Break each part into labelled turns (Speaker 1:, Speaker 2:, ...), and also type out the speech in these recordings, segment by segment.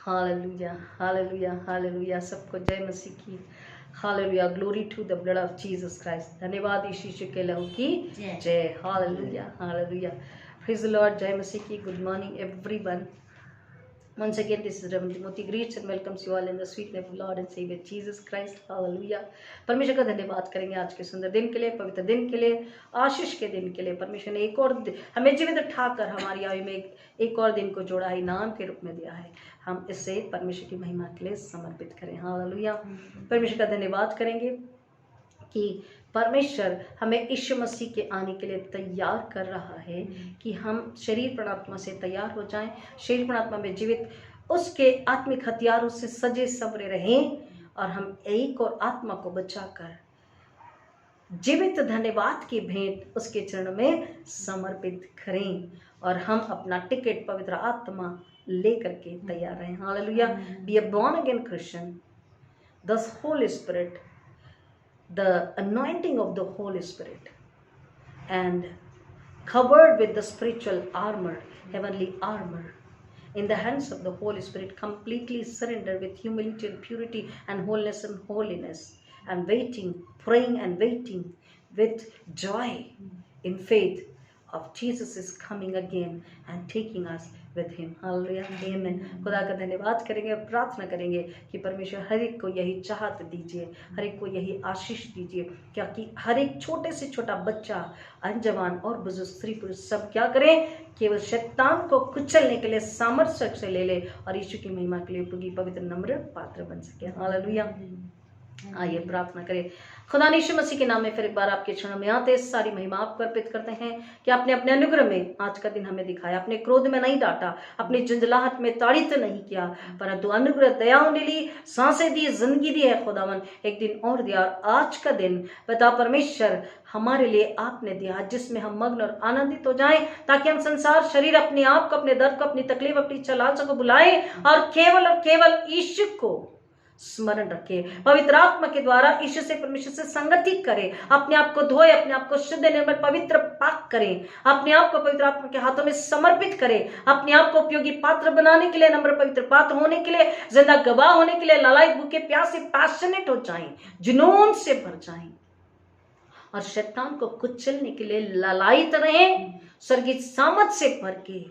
Speaker 1: Hallelujah, hallelujah, hallelujah. सबको जय मसीह की। Hallelujah, glory to the blood of Jesus Christ. धन्यवाद यीशु के लहू की जय। Hallelujah, hallelujah, praise the Lord. जय मसीह की। Good morning everyone. Once again, this is Reverend Timothy greets and welcomes you all in the sweet name of Lord and Savior Jesus Christ. Hallelujah. परमेश्वर का धन्यवाद करेंगे आज के सुंदर दिन के लिए, पवित्र दिन के लिए, आशीष के दिन के लिए। परमेश्वर ने एक और हमें जीवित ठाकर हमारी आयु में एक और दिन को जोड़ा है, इनाम के रूप में दिया है। हम इससे परमेश्वर की महिमा के लिए समर्पित करें। हालेलुया। परमेश्वर का धन्यवाद करेंगे कि परमेश्वर हमें यीशु मसीह के आने के लिए तैयार कर रहा है कि हम शरीर प्राणात्मा से तैयार हो जाएं, शरीर प्राणात्मा में जीवित उसके आत्मिक हथियारों से सजे संवरे रहें और हम एक और आत्मा को बचाकर जीवित धन्यवाद की भेंट उसके चरणों में समर्पित करें और हम अपना टिकट पवित्र आत्मा लेकर के तैयार रहें। Hallelujah. Be a born again Christian, the holy spirit, the anointing of the Holy Spirit, and covered with the spiritual armor, heavenly armor, in the hands of the Holy Spirit, completely surrender with humility and purity and wholeness and holiness, and waiting, praying and waiting with joy in faith of Jesus is coming again and taking us with him. Hallelujah, amen. खुदा का धन्यवाद करेंगे और प्रार्थना करेंगे कि परमेश्वर हर एक को यही चाहत दीजिए, हर एक को यही आशीष दीजिए, क्योंकि हर एक छोटे से छोटा बच्चा, अनजवान और बुजुर्ग, स्त्री पुरुष सब क्या करें, केवल शैतान को कुचलने के लिए सामर्थ्य से ले ले और यीशु की महिमा के लिए उपयोगी पवित्र नम्र पात्र बन सके। हालेलुया। आइए प्रार्थना करें। खुदा यीशु मसीह के नाम में फिर एक बार आपके चरणों में आते सारी महिमा आपको अर्पित करते हैं कि आपने अपने अनुग्रह में आज का दिन हमें दिखाया, अपने क्रोध में नहीं डांटा, अपनी झंझलाहट में ताड़ित नहीं किया, परंतु अनुग्रह दयाओं ने ली, सांसें दी, जिंदगी दी है। खुदावन एक दिन और दिया और आज का दिन पिता परमेश्वर हमारे लिए आपने दिया जिसमें हम मग्न और आनंदित हो जाएं, ताकि हम संसार, शरीर, अपने आप को, अपने दर्द को, अपनी तकलीफ, अपनी इच्छा लालसा को बुलाएं और केवल यीशु को स्मरण रखे, पवित्र आत्मा के द्वारा ईश्वर से, परमेश्वर से संगति करें, अपने आप को धोए, अपने आप को शुद्ध निर्मल पवित्र पाक करें, अपने आप को पवित्र आत्मा के हाथों में समर्पित करें, अपने आप को उपयोगी पात्र बनाने के लिए, नम्र पवित्र पात्र होने के लिए, जिंदा गवाह होने के लिए, लालायित, भूखे, प्यासे, पैशनेट हो जाएं, जुनून से भर जाएं और शैतान को कुचलने के लिए लालायित रहें, स्वर्गीय सामर्थ से भर के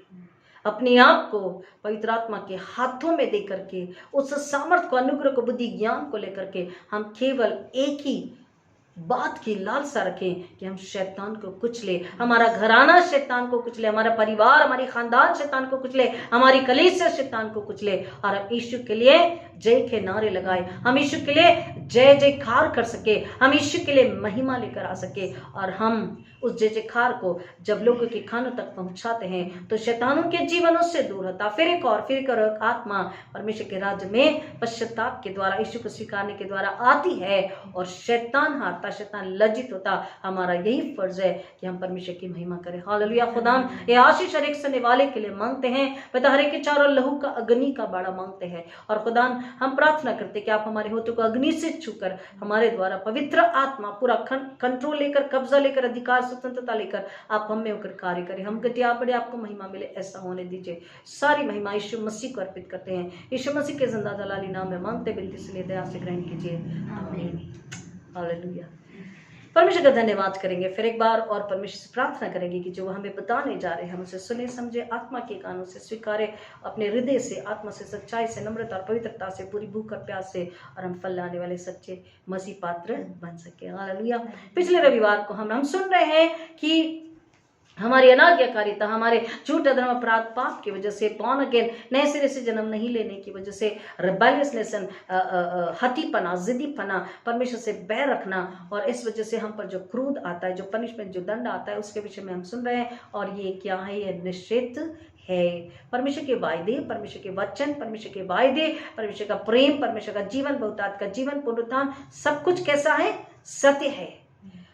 Speaker 1: अपने आप को पवित्र आत्मा के हाथों में दे करके उस सामर्थ को, अनुग्रह को, बुद्धि, ज्ञान को लेकर के हम केवल एक ही बात की लालसा रखें कि हम शैतान को कुचले, हमारा घराना शैतान को कुचले, हमारा परिवार, हमारी खानदान शैतान को कुचले, हमारी कलीसिया शैतान को कुचले और हम यीशु के लिए जय के नारे लगाए, हम यीशु के लिए जय जयकार कर सके, हम यीशु के लिए महिमा लेकर आ सके और हम उस जय जयकार को जब लोगों के कानों तक पहुंचाते हैं तो शैतानों के जीवनों से दूर होता, फिर एक आत्मा परमेश्वर के राज्य में पश्चाताप के द्वारा, यीशु को स्वीकारने के द्वारा आती है और शैतान हारता, शैतान लज्जित होता। हमारा यही फर्ज है कि हम परमेश्वर की महिमा करें। हालेलुया। खुदा ये आशीष हर एक सुनने वाले के लिए मांगते हैं, पिता हर एक के चारों लहू का, अग्नि का बाड़ा मांगते हैं और खुदा हम प्रार्थना करते कि आप हमारे होठों को अग्नि से छूकर हमारे द्वारा पवित्र आत्मा पूरा कंट्रोल लेकर, कब्जा लेकर, अधिकार, स्वतंत्रता लेकर आप हम में होकर कार्य करें, हम घटिया बड़े आपको महिमा मिले, ऐसा होने दीजिए। सारी महिमा यीशु मसीह को अर्पित करते हैं, यीशु मसीह के जिंदा जलाली नाम में मांगते, बिनती इसलिए दया से ग्रहण कीजिए, आमीन। हालेलुया। परमेश्वर का धन्यवाद करेंगे फिर एक बार और परमेश्वर से प्रार्थना करेंगे कि जो हमें बताने जा रहे हैं हम उसे सुने, समझे, आत्मा के कानों से स्वीकारे, अपने हृदय से, आत्मा से, सच्चाई से, नम्रता और पवित्रता से, पूरी भूख और प्यास से, और हम फल लाने वाले सच्चे मसीह पात्र बन सके। हालेलुया। पिछले रविवार को हम सुन रहे हैं कि हमारी अनाज्ञाकारिता, हमारे झूठ, अधर्म, अपराध, पाप की वजह से, बॉर्न अगेन, नए सिरे से जन्म नहीं लेने की वजह से, रिबेलियसनेस, हठीपना, जिद्दीपना, परमेश्वर से बैर रखना और इस वजह से हम पर जो क्रोध आता है, जो पनिशमेंट, जो दंड आता है, उसके विषय में हम सुन रहे हैं। और ये क्या है? ये निश्चित है। परमेश्वर के वायदे, परमेश्वर के वचन, परमेश्वर के वायदे, परमेश्वर का प्रेम, परमेश्वर का जीवन, बहुतायत का जीवन, पुनरुत्थान, सब कुछ कैसा है? सत्य है,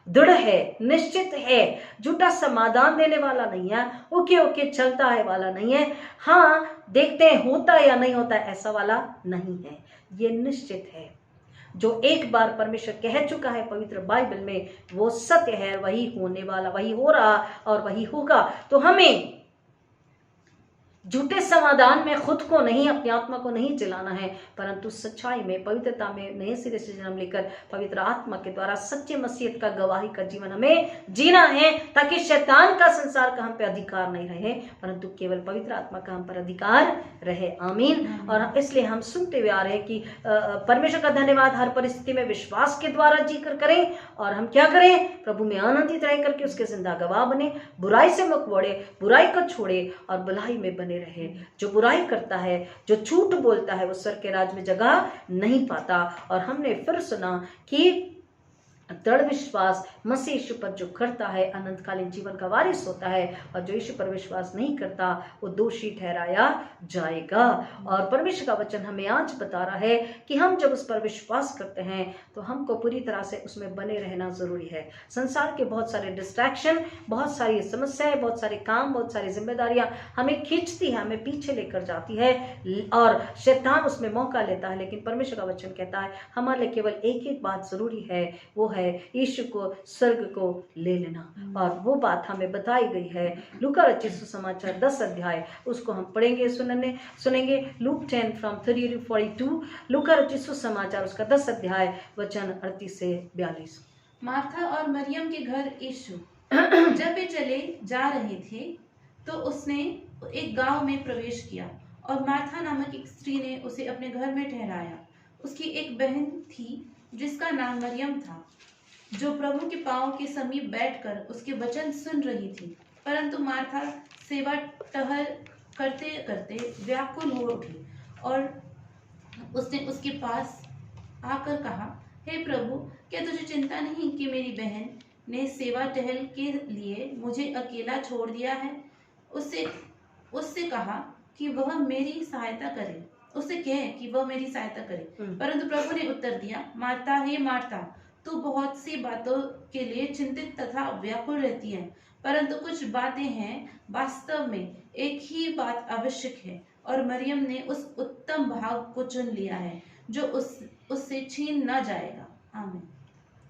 Speaker 1: दृढ़ है, निश्चित है, झूठा समाधान देने वाला नहीं है, ओके चलता है वाला नहीं है, हाँ देखते हैं होता है या नहीं होता है ऐसा वाला नहीं है, ये निश्चित है। जो एक बार परमेश्वर कह चुका है पवित्र बाइबल में वो सत्य है, वही होने वाला, वही हो रहा और वही होगा। तो हमें झूठे समाधान में खुद को नहीं, अपनी आत्मा को नहीं जलाना है, परंतु सच्चाई में, पवित्रता में नए सिरे से जन्म लेकर पवित्र आत्मा के द्वारा सच्चे मसीहत का गवाही का जीवन हमें जीना है, ताकि शैतान का, संसार का हम पे अधिकार नहीं रहे, परंतु केवल पवित्र आत्मा का हम पर अधिकार रहे। आमीन। और इसलिए हम सुनते हुए आ रहे हैं कि परमेश्वर का धन्यवाद हर परिस्थिति में विश्वास के द्वारा जीकर करें, और हम क्या करें, प्रभु में आनंदित रह करके उसके जिंदा गवाह बने, बुराई से मुख मोड़े, बुराई को छोड़े और भलाई में बने रहे। जो बुराई करता है, जो झूठ बोलता है, वो स्वर्ग के राज में जगह नहीं पाता। और हमने फिर सुना कि दृढ़ विश्वास मसीह यीशु पर जो करता है अनंतकालीन जीवन का वारिस होता है, और जो यीशु पर विश्वास नहीं करता वो दोषी ठहराया जाएगा। और परमेश्वर का वचन हमें आज बता रहा है कि हम जब उस पर विश्वास करते हैं तो हमको पूरी तरह से उसमें बने रहना जरूरी है। संसार के बहुत सारे डिस्ट्रैक्शन, बहुत सारी समस्याएं, बहुत सारे काम, बहुत सारी जिम्मेदारियां हमें खींचती है, हमें पीछे लेकर जाती है, और शैतान उसमें मौका लेता है। लेकिन परमेश्वर का वचन कहता है हमारे लिए केवल एक ही बात जरूरी है, वो है यीशु को स्वर्ग को ले लेना। और वो बात हमें बताई गई है लूका रचित सुसमाचार 10 अध्याय, उसको हम पढ़ेंगे, सुनेंगे। लूक 10 from 30 to 42, लूका रचित सुसमाचार उसका 10 अध्याय वचन 38 से 42।
Speaker 2: मार्था और मरियम के घर यीशु जब वे चले जा रहे थे तो उसने एक गांव में प्रवेश किया, और मार्था नामक एक स्त्री ने उसे अपने घर में ठहराया। उसकी एक बहन थी जिसका नाम मरियम था, जो प्रभु के पांव के समीप बैठकर उसके वचन सुन रही थी। परंतु मार्था सेवा टहल करते करते व्याकुल हो उठी, और उसने उसके पास आकर कहा, हे प्रभु, क्या तुझे चिंता नहीं कि मेरी बहन ने सेवा टहल के लिए मुझे अकेला छोड़ दिया है? उससे कहा कि वह मेरी सहायता करे, उससे कहे कि वह मेरी सहायता करे। परंतु प्रभु ने उत्तर दिया, मार्ता, हे मार्ता, तू बहुत सी बातों के लिए चिंतित तथा व्याकुल रहती है, परंतु कुछ बातें हैं, वास्तव में एक ही बात आवश्यक है, और मरियम ने उस उत्तम भाग को चुन लिया है जो उससे छीन न जाएगा। आमीन।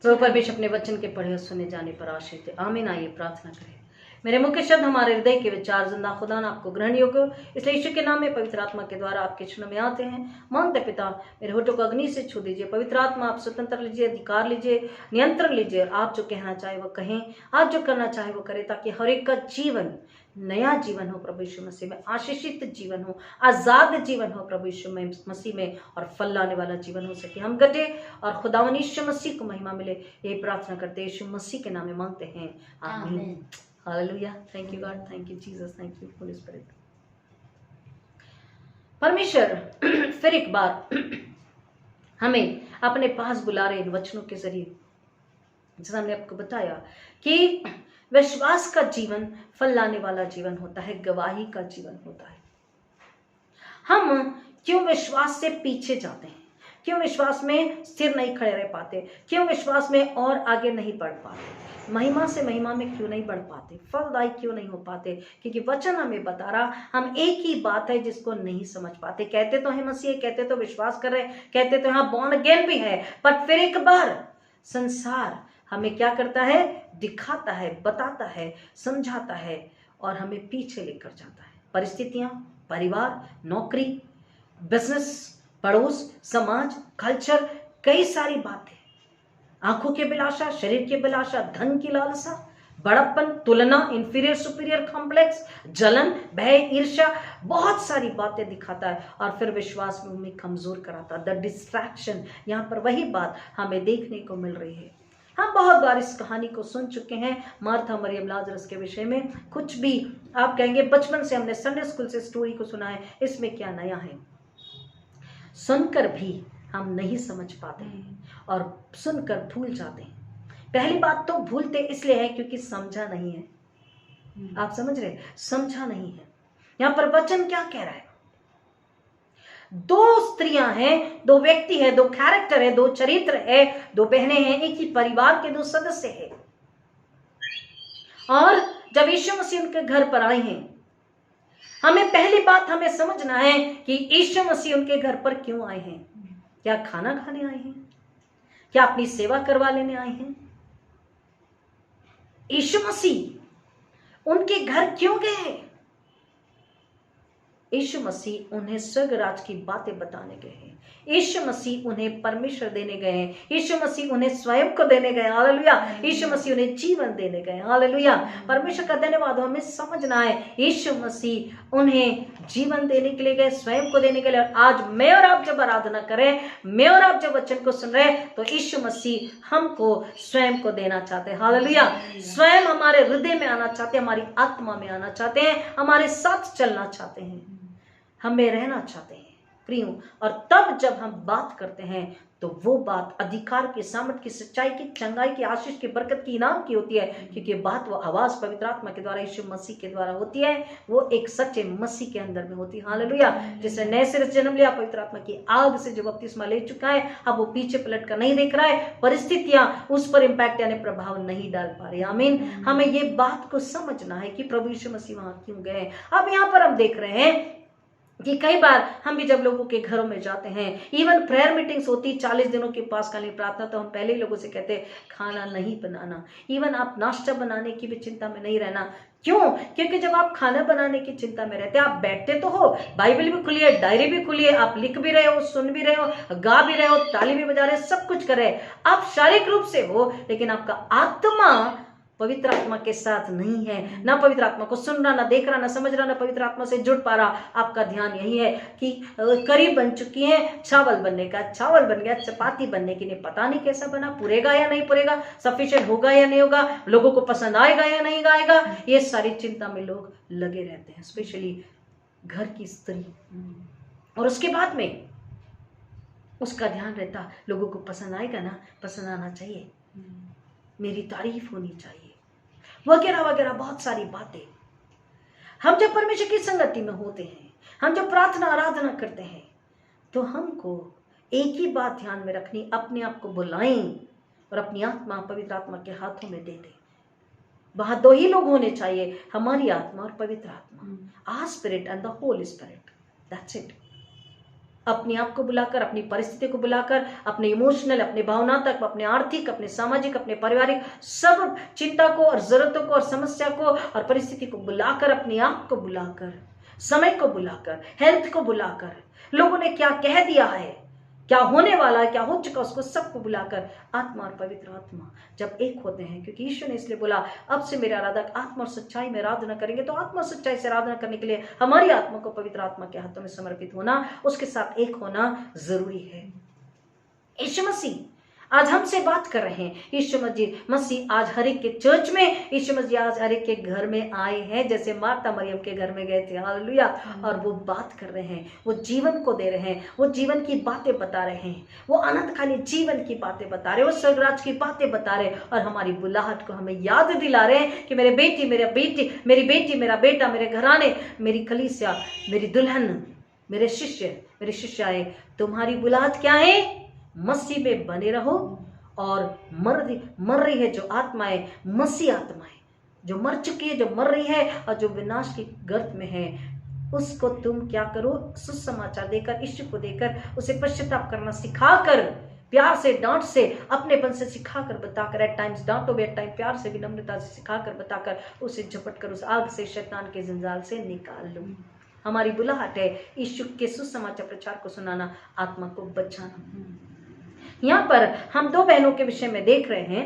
Speaker 1: प्रभु परमेश्वर अपने वचन के पढ़े और सुने जाने पर आशीष दे। आमीन। आइए प्रार्थना करें। मेरे मुख्य शब्द हमारे हृदय के विचार जिंदा खुदा ना आपको ग्रहण योग्य, इसलिए यीशु के नाम में पवित्र आत्मा के द्वारा आपके चरणों में आते हैं। मांगते पिता, मेरे होठों को अग्नि से छू दीजिए। पवित्र आत्मा आप स्वतंत्र लीजिए, अधिकार लीजिए, नियंत्रण लीजिए, और आप जो कहना चाहे वो कहें, आप जो करना चाहे वो करें, ताकि हर एक का जीवन नया जीवन हो प्रभु यीशु मसीह में, आशीषित जीवन हो, आजाद जीवन हो प्रभु यीशु मसीह में, और फल लाने वाला जीवन हो सके। हम गटे और खुदावन यीशु मसीह को महिमा मिले, ये प्रार्थना करते यीशु मसीह के नाम में मांगते हैं। आमीन। Hallelujah. Thank you God, thank you Jesus, thank you Holi spirit. परमेश्वर फिर एक बार हमें अपने पास बुला रहे इन वचनों के जरिए, जैसा हमने आपको बताया कि विश्वास का जीवन फल लाने वाला जीवन होता है, गवाही का जीवन होता है। हम क्यों विश्वास से पीछे जाते हैं, क्यों विश्वास में स्थिर नहीं खड़े रह पाते, क्यों विश्वास में और आगे नहीं बढ़ पाते, महिमा से महिमा में क्यों नहीं बढ़ पाते, फलदायी क्यों नहीं हो पाते? क्योंकि वचन हमें बता रहा, हम एक ही बात है जिसको नहीं समझ पाते। कहते तो है मसीह, कहते तो विश्वास कर रहे, कहते तो यहाँ बॉर्न अगेन भी है, पर फिर एक बार संसार हमें क्या करता है, दिखाता है, बताता है, समझाता है, और हमें पीछे लेकर जाता है। परिस्थितियां, परिवार, नौकरी, बिजनेस, पड़ोस, समाज, कल्चर, कई सारी बातें, आंखों की अभिलाषा, शरीर की अभिलाषा, धन की लालसा, बड़प्पन, तुलना, इंफीरियर सुपीरियर कॉम्प्लेक्स, जलन, भय, ईर्ष्या, बहुत सारी बातें दिखाता है, और फिर विश्वास में हमें कमजोर कराता है। द डिस्ट्रैक्शन, यहाँ पर वही बात हमें देखने को मिल रही है। हम बहुत बार इस कहानी को सुन चुके हैं, मार्था मरियम लाजरस के विषय में। कुछ भी आप कहेंगे बचपन से हमने संडे स्कूल से स्टोरी को सुना है, इसमें क्या नया है? सुनकर भी हम नहीं समझ पाते हैं, और सुनकर भूल जाते हैं। पहली बात तो भूलते इसलिए है क्योंकि समझा नहीं है। आप समझ रहे, समझा नहीं है। यहां पर वचन क्या कह रहा है? दो स्त्रियां हैं, दो व्यक्ति है, दो कैरेक्टर है, दो चरित्र है, दो बहनें हैं, एक ही परिवार के दो सदस्य हैं। और जब यीशु मसीह उनके घर पर आए हैं, हमें पहली बात हमें समझना है कि यीशु मसीह उनके घर पर क्यों आए हैं। क्या खाना खाने आए हैं? क्या अपनी सेवा करवा लेने आए हैं? यीशु मसीह उनके घर क्यों गए? यीशु मसीह उन्हें स्वर्ग राज की बातें बताने गए हैं। यीशु मसीह उन्हें परमेश्वर देने गए हैं। यीशु मसीह उन्हें स्वयं को देने गए। हालेलुया। यीशु मसीह उन्हें जीवन देने गए। हालेलुया। परमेश्वर का धन्यवाद। हमें समझना है यीशु मसीह उन्हें जीवन देने के लिए गए, स्वयं को देने के लिए। और आज मैं और आप जब आराधना करें, मैं और आप जब वचन को सुन रहे हैं, तो यीशु मसीह हमको स्वयं को देना चाहते हैं। हालेलुया। स्वयं हमारे हृदय में आना चाहते हैं, हमारी आत्मा में आना चाहते हैं, हमारे साथ चलना चाहते हैं, हमें रहना चाहते हैं प्रियो। और तब जब हम बात करते हैं तो वो बात अधिकार की, सामर्थ की, सच्चाई की, चंगाई की, आशीष की, बरकत की, इनाम की होती है। क्योंकि बात वो आवाज पवित्र आत्मा के द्वारा, यीशु मसीह के द्वारा होती है। वो एक सच्चे मसीह के अंदर में होती है। हालेलुया। जिसने नए सिरे से जन्म लिया, पवित्र आत्मा की आग से जो बपतिस्मा ले चुका है, अब वो पीछे पलट कर नहीं देख रहा है। परिस्थितियां उस पर इंपैक्ट यानी प्रभाव नहीं डाल पा रही। आमीन। हमें ये बात को समझना है कि प्रभु यीशु मसीह वहां क्यों गए। अब यहाँ पर हम देख रहे हैं कि कई बार हम भी जब लोगों के घरों में जाते हैं, इवन प्रेयर मीटिंग्स होती 40 दिनों की उपासकालीन प्रार्थना, तो हम पहले ही लोगों से कहते हैं खाना नहीं बनाना। इवन आप नाश्ता बनाने की भी चिंता में नहीं रहना। क्यों? क्योंकि जब आप खाना बनाने की चिंता में रहते हैं, आप बैठते तो हो, बाइबल भी खुली है, डायरी भी खुली है, आप लिख भी रहे हो, सुन भी रहे हो, गा भी रहे हो, ताली भी बजा रहे हो, सब कुछ कर रहे हैं। आप शारीरिक रूप से हो, लेकिन आपका आत्मा पवित्र आत्मा के साथ नहीं है। ना पवित्र आत्मा को सुन रहा, ना देख रहा, ना समझ रहा, ना पवित्र आत्मा से जुड़ पा रहा। आपका ध्यान यही है कि करी बन चुकी है, चावल बनने का, चावल बन गया, चपाती बनने की नहीं, पता नहीं कैसा बना, पुरेगा या नहीं पुरेगा, सफिशिएंट होगा या नहीं होगा, लोगों को पसंद आएगा या नहीं आएगा। ये सारी चिंता में लोग लगे रहते हैं, स्पेशली घर की स्त्री। और उसके बाद में उसका ध्यान रहता लोगों को पसंद आएगा ना, पसंद आना चाहिए, मेरी तारीफ होनी चाहिए, वगैरह वगैरह बहुत सारी बातें। हम जब परमेश्वर की संगति में होते हैं, हम जब प्रार्थना आराधना करते हैं, तो हमको एक ही बात ध्यान में रखनी, अपने आप को बुलाएं और अपनी आत्मा पवित्र आत्मा के हाथों में दे दें। वहां दो ही लोग होने चाहिए, हमारी आत्मा और पवित्र आत्मा, our spirit and the holy spirit, that's it. अपने आप को बुलाकर, अपनी परिस्थिति को बुलाकर, अपने इमोशनल, अपने भावनात्मक, अपने आर्थिक, अपने सामाजिक, अपने पारिवारिक सब चिंता को और जरूरतों को और समस्या को और परिस्थिति को बुलाकर, अपने आप को बुलाकर, समय को बुलाकर, हेल्थ को बुलाकर, लोगों ने क्या कह दिया है, क्या होने वाला है, क्या हो चुका, उसको सबको बुलाकर आत्मा और पवित्र आत्मा जब एक होते हैं, क्योंकि ईश्वर ने इसलिए बोला अब से मेरे आराधक आत्मा और सच्चाई में आराधना करेंगे। तो आत्मा और सच्चाई से आराधना करने के लिए हमारी आत्मा को पवित्र आत्मा के हाथों में समर्पित होना, उसके साथ एक होना जरूरी है। यीशु मसीह आज हमसे बात कर रहे हैं। यीशु मसीह आज हर एक के चर्च में, यीशु मसीह आज हर एक के घर में आए हैं, जैसे मार्था मरियम के घर में गए थे। हालेलुया। और वो बात कर रहे हैं, वो जीवन को दे रहे हैं, वो जीवन की बातें बता रहे हैं, वो अनंतकालीन जीवन की बातें बता रहे हैं, वो स्वर्गराज की बातें बता रहे हैं। और हमारी बुलाहट को हमें याद दिला रहे हैं कि मेरे बेटी, मेरी बेटी, मेरा बेटा, मेरे घराने, मेरी कलीसिया, मेरी दुल्हन, मेरे शिष्य, मेरी शिष्याएं, तुम्हारी बुलाहट क्या है? मसीह में बने रहो। और मर रही है जो आत्माएं, मसीह आत्माएं जो मर चुकी है, जो मर रही है और जो विनाश की गर्त में है, उसको तुम क्या करो? सुसमाचार देकर, यीशु को देकर, उसे पश्चाताप करना सिखाकर, प्यार से, डांट से, अपनेपन से सिखाकर, बताकर, एट टाइम्स डांटो भी, एट टाइम प्यार से, विनम्रता से सिखाकर, बताकर, उसे झपट कर उस आग से, शैतान के जंजाल से निकाल लो। हमारी बुलाहट है यीशु के सुसमाचार प्रचार को सुनाना, आत्मा को बचाना। यहाँ पर हम दो बहनों के विषय में देख रहे हैं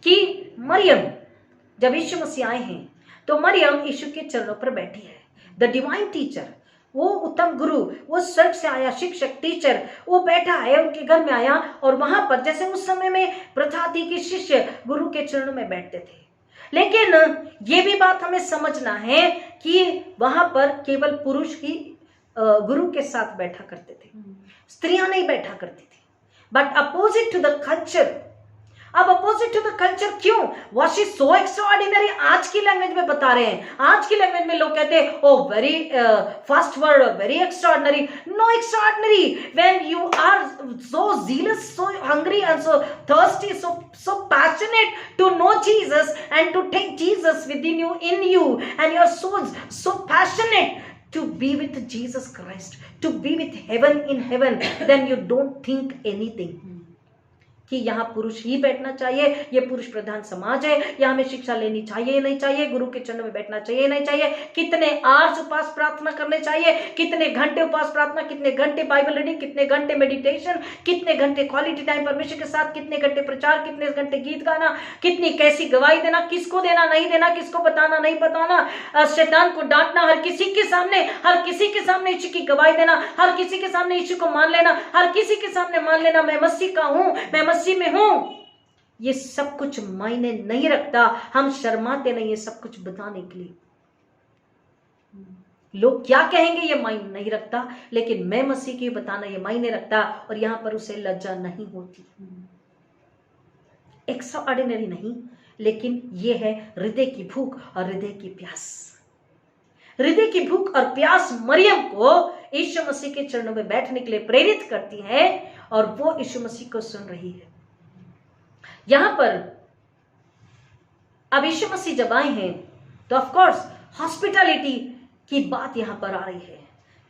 Speaker 1: कि मरियम, जब यीशु मसीह आए हैं तो मरियम यीशु के चरणों पर बैठी है। द डिवाइन टीचर, वो उत्तम गुरु, वो स्वर्ग से आया शिक्षक, टीचर, वो बैठा है, उनके घर में आया। और वहां पर जैसे उस समय में प्रथा थी कि शिष्य गुरु के चरणों में बैठते थे, लेकिन ये भी बात हमें समझना है कि वहां पर केवल पुरुष ही गुरु के साथ बैठा करते थे, स्त्रियां नहीं बैठा करती थी। But opposite to the culture, अब अपोजिट टू द कल्चर क्यों? Was she so extraordinary? आज की लैंग्वेज में बता रहे हैं, आज की लैंग्वेज में लोग कहते हैं oh very first word, very extraordinary. No extraordinary when you are so zealous, so hungry and so thirsty, so passionate to know Jesus and to take Jesus within you, in you, and you are so passionate to be with Jesus Christ, to be with heaven in heaven, then you don't think anything. कि यहाँ पुरुष ही बैठना चाहिए, ये पुरुष प्रधान समाज है, यहाँ हमें शिक्षा लेनी चाहिए नहीं चाहिए, गुरु के चरणों में बैठना चाहिए नहीं चाहिए, कितने आवर्स उपवास प्रार्थना करने चाहिए, कितने घंटे उपवास प्रार्थना, कितने घंटे बाइबल रीडिंग, कितने घंटे मेडिटेशन, कितने घंटे क्वालिटी टाइम परमेश्वर के साथ, कितने घंटे प्रचार, कितने घंटे गीत गाना, कितनी कैसी गवाही देना, किसको देना नहीं देना, किसको बताना नहीं बताना, शैतान को डांटना, हर किसी के सामने यीशु की गवाही देना, हर किसी के सामने यीशु को मान लेना, हर किसी के सामने मान लेना मैं मसीह का हूं, मैं मसीह में हूं। ये सब कुछ मायने नहीं रखता, हम शर्माते नहीं है सब कुछ बताने के लिए। लोग क्या कहेंगे ये मायने नहीं रखता, लेकिन मैं मसीह की बताना ये मायने रखता, और यहां पर उसे लज्जा नहीं होती। एक्स्ट्राऑर्डिनरी नहीं, लेकिन ये है हृदय की भूख और हृदय की प्यास। हृदय की भूख और प्यास मरियम को यीशु मसीह के चरणों में बैठने के लिए प्रेरित करती है, और वो यीशु मसीह को सुन रही है। यहां पर अब यीशु मसीह जब आए हैं तो ऑफ कोर्स हॉस्पिटैलिटी की बात यहां पर आ रही है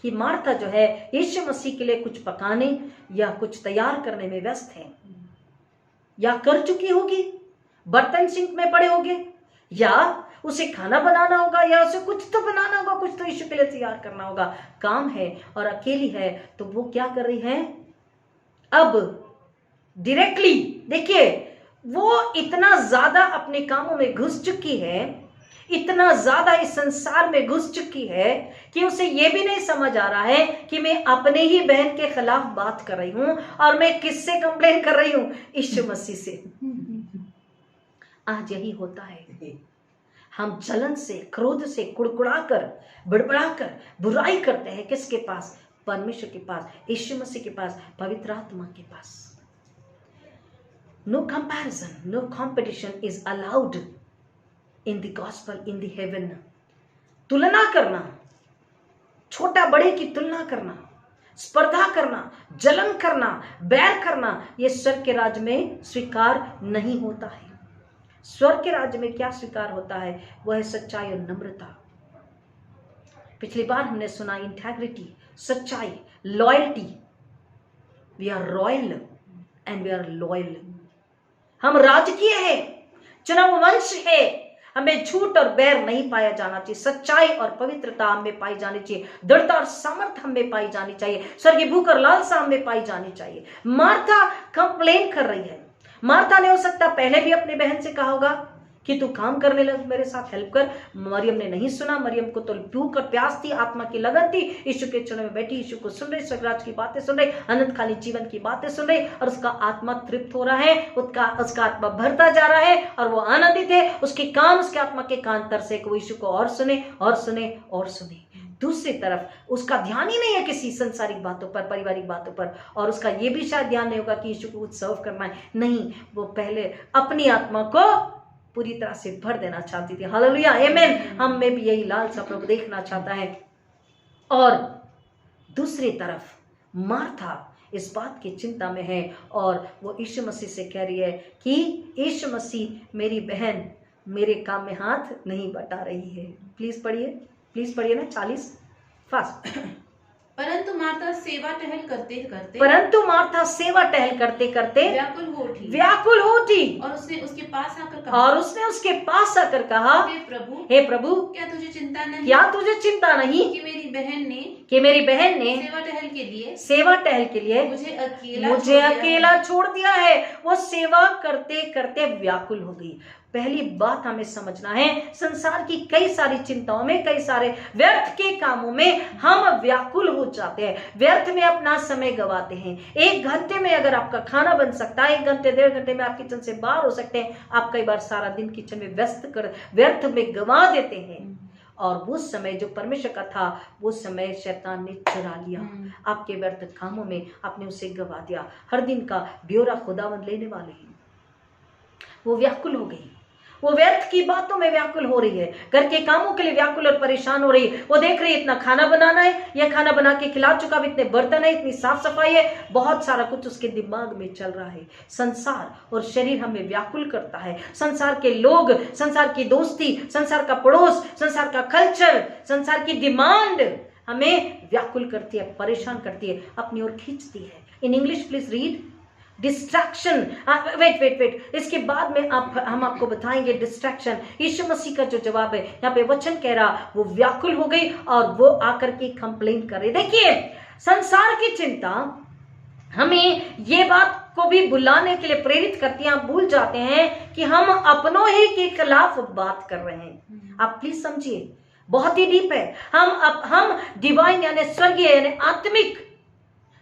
Speaker 1: कि मार्था जो है यीशु मसीह के लिए कुछ पकाने या कुछ तैयार करने में व्यस्त है, या कर चुकी होगी, बर्तन सिंक में पड़े होंगे, या उसे खाना बनाना होगा, या उसे कुछ तो बनाना होगा, कुछ तो यीशु के लिए तैयार करना होगा। काम है और अकेली है, तो वो क्या कर रही है अब डायरेक्टली। देखिए वो इतना ज्यादा अपने कामों में घुस चुकी है, इतना ज्यादा इस संसार में घुस चुकी है कि उसे ये भी नहीं समझ आ रहा है कि मैं अपने ही बहन के खिलाफ बात कर रही हूं, और मैं किससे कंप्लेन कर रही हूं? यीशु मसीह से। आज यही होता है, हम जलन से, क्रोध से, कुड़कुड़ाकर, बड़बड़ाकर बुराई करते हैं। किसके पास? परमेश्वर के पास, यीशु मसीह के पास, पवित्र आत्मा के पास। No comparison, no competition is allowed in the gospel, in the heaven. तुलना करना, छोटा बड़े की तुलना करना, स्पर्धा करना, जलन करना, बैर करना, यह स्वर्ग के राज्य में स्वीकार नहीं होता है। स्वर्ग के राज्य में क्या स्वीकार होता है? वह है सच्चाई और नम्रता। पिछली बार हमने सुना इंटेग्रिटी, सच्चाई, loyalty. We are royal and we are loyal. हम राजकीय है, चुनाव वंश है, हमें झूठ और बैर नहीं पाया जाना चाहिए। सच्चाई और पवित्रता हमें पाई जानी चाहिए, दृढ़ता और सामर्थ्य हमें पाई जानी चाहिए, स्वर्गीय भूख और लालसा हमें पाई जानी चाहिए। मार्था कंप्लेन कर रही है। मार्था ने हो सकता पहले भी अपनी बहन से कहा होगा कि तू काम करने लग, मेरे साथ हेल्प कर। मरियम ने नहीं सुना। मरियम को तो भूख और प्यास थी, आत्मा की लगन थी, यीशु के चरणों में बैठी, यीशु को सुन रही, स्वर्गराज की बातें सुन रही, अनंतकालीन जीवन की बातें सुन रही, और उसका आत्मा तृप्त हो रहा है, उसका आत्मा भरता जा रहा है, और वो आनंदित है। उसके कान, उसके आत्मा के कान तरसे कि वो यीशु को और सुने और सुने और सुने। दूसरी तरफ उसका ध्यान ही नहीं है किसी संसारिक बातों पर, पारिवारिक बातों पर, और उसका ये भी शायद ध्यान नहीं होगा कि यीशु को कुछ सर्व करना है। नहीं, वो पहले अपनी आत्मा को पूरी तरह से भर देना चाहती थी। हालेलुया, आमेन। हम में भी यही लालसा प्रभु देखना चाहता है। और दूसरी तरफ मार्था इस बात की चिंता में है, और वो यीशु मसीह से कह रही है कि यीशु मसीह, मेरी बहन मेरे काम में हाथ नहीं बटा रही है। प्लीज पढ़िए ना 40 फास्ट।
Speaker 2: परंतु मार्था सेवा टहल करते करते व्याकुल हो उठी, और उसने उसके पास आकर कहा, हे प्रभु, क्या तुझे चिंता नहीं कि मेरी बहन ने सेवा टहल के लिए मुझे अकेला छोड़ दिया है। वो सेवा करते करते व्याकुल हो गई। पहली बात हमें समझना है, संसार की कई सारी चिंताओं में, कई सारे व्यर्थ के कामों में हम व्याकुल हो जाते हैं, व्यर्थ में अपना समय गवाते हैं। 1 घंटे में अगर आपका खाना बन सकता है, 1 घंटे 1.5 घंटे में आप किचन से बाहर हो सकते हैं, आप कई बार सारा दिन किचन में व्यर्थ में गवा देते हैं। और वो समय जो परमेश्वर का था, वो समय शैतान ने चुरा लिया। आपके व्यर्थ कामों में आपने उसे गवा दिया। हर दिन का ब्यौरा खुदावंद लेने वाले हैं। वो व्याकुल हो गई, वो व्यर्थ की बातों में व्याकुल हो रही है, घर के कामों के लिए व्याकुल और परेशान हो रही है। वो देख रही है इतना खाना बनाना है, यह खाना बना के खिला चुका, अब इतने बर्तन है, इतनी साफ सफाई है, बहुत सारा कुछ उसके दिमाग में चल रहा है। संसार और शरीर हमें व्याकुल करता है। संसार के लोग, संसार की दोस्ती, संसार का पड़ोस, संसार का कल्चर, संसार की डिमांड हमें व्याकुल करती है, परेशान करती है, अपनी ओर खींचती है। In English please read,
Speaker 1: distraction, wait, इसके बाद में हम आपको बताएंगे डिस्ट्रैक्शन। यीशु मसीह का जो जवाब है, यहाँ पे वचन कह रहा वो व्याकुल हो गई और वो आकर के कंप्लेन कर रही। देखिए, संसार की चिंता हमें ये बात को भी बुलाने के लिए प्रेरित करती है। आप भूल जाते हैं कि हम अपनों ही के खिलाफ बात कर रहे हैं। आप प्लीज समझिए, बहुत ही डीप है। हम डिवाइन यानी स्वर्गीय यानी आत्मिक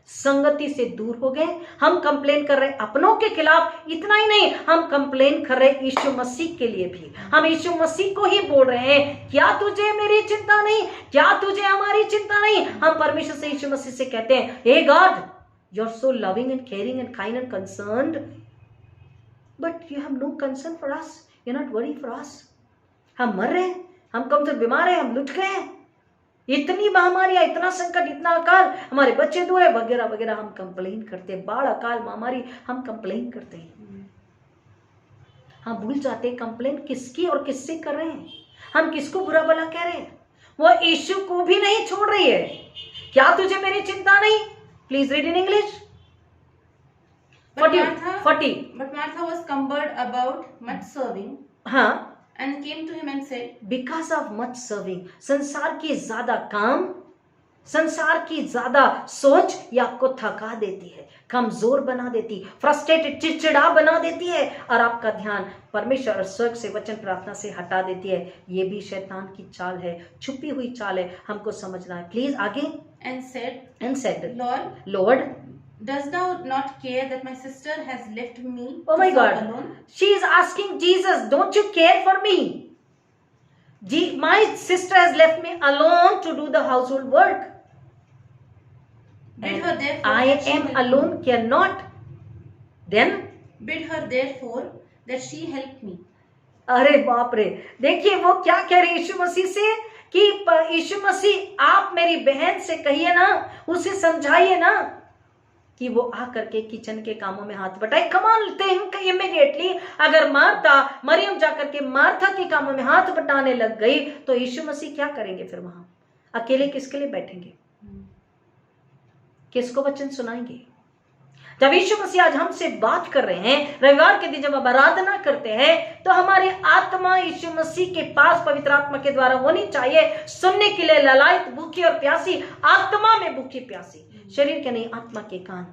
Speaker 1: संगति से दूर हो गए। हम कंप्लेन कर रहे अपनों के खिलाफ। इतना ही नहीं, हम कंप्लेन कर रहे यीशु मसीह के लिए भी। हम यीशु मसीह को ही बोल रहे हैं, क्या तुझे मेरी चिंता नहीं, क्या तुझे हमारी चिंता नहीं। हम परमेश्वर से, यीशु मसीह से कहते हैं, हे God, you are so loving and caring and kind and concerned, but you have no concern for us, you are not worry for us. हम मर रहे हैं, हम कमजोर बीमार हैं, हम लुट गए हैं, इतनी महामारियां, इतना संकट, इतना अकाल, हमारे बच्चे दूर है, वगैरह वगैरह। हम कंप्लेन करते हैं, बाढ़, अकाल, महामारी, हम कंप्लेन करते हैं। हम भूल जाते हैं कंप्लेन किसकी और किससे कर रहे हैं। हम किसको बुरा भला कह रहे हैं। वो यीशु को भी नहीं छोड़ रही है। क्या तुझे मेरी चिंता नहीं? Please read in English. 40
Speaker 2: But Martha was cumbered about much serving.
Speaker 1: हाँ,
Speaker 2: And came to him and said,
Speaker 1: because of much serving, संसार की ज्यादा काम, संसार की ज्यादा सोच ये आपको थका देती है, कमजोर बना देती, फ्रस्ट्रेटेड, चिड़चिड़ा बना देती है और आपका ध्यान परमेश्वर और स्वर्ग से वचन प्रार्थना से हटा देती है। ये भी शैतान की चाल है, छुपी हुई चाल है, हमको समझना है। प्लीज आगे।
Speaker 2: and said,
Speaker 1: Lord,
Speaker 2: does thou not care that my sister has left me
Speaker 1: oh my
Speaker 2: to
Speaker 1: God,
Speaker 2: serve alone?
Speaker 1: she is asking Jesus, don't you care for me? My sister has left me alone to do the household work.
Speaker 2: Bid
Speaker 1: And
Speaker 2: her therefore
Speaker 1: I
Speaker 2: that she
Speaker 1: am
Speaker 2: help
Speaker 1: alone,
Speaker 2: me.
Speaker 1: cannot. Then,
Speaker 2: Bid her therefore that she help me.
Speaker 1: अरे बाप रे, देखिए वो क्या कह रही यीशु मसीह से कि यीशु मसीह, आप मेरी बहन से कहिए ना, उसे समझाइए ना कि वो आकर के किचन के कामों में हाथ बटाए। कमाल थिंक इमीडिएटली, अगर मरियम जाकर के मार्था के कामों में हाथ बटाने लग गई तो यीशु मसीह क्या करेंगे? फिर वहां अकेले किसके लिए बैठेंगे? किसको वचन सुनाएंगे? जब यीशु मसीह आज हमसे बात कर रहे हैं, रविवार के दिन जब हम आराधना करते हैं, तो हमारी आत्मा यीशु मसीह के पास पवित्र आत्मा के द्वारा होनी चाहिए, सुनने के लिए ललायत, भूखी और प्यासी, आत्मा में भूखी प्यासी, शरीर के नहीं, आत्मा के कान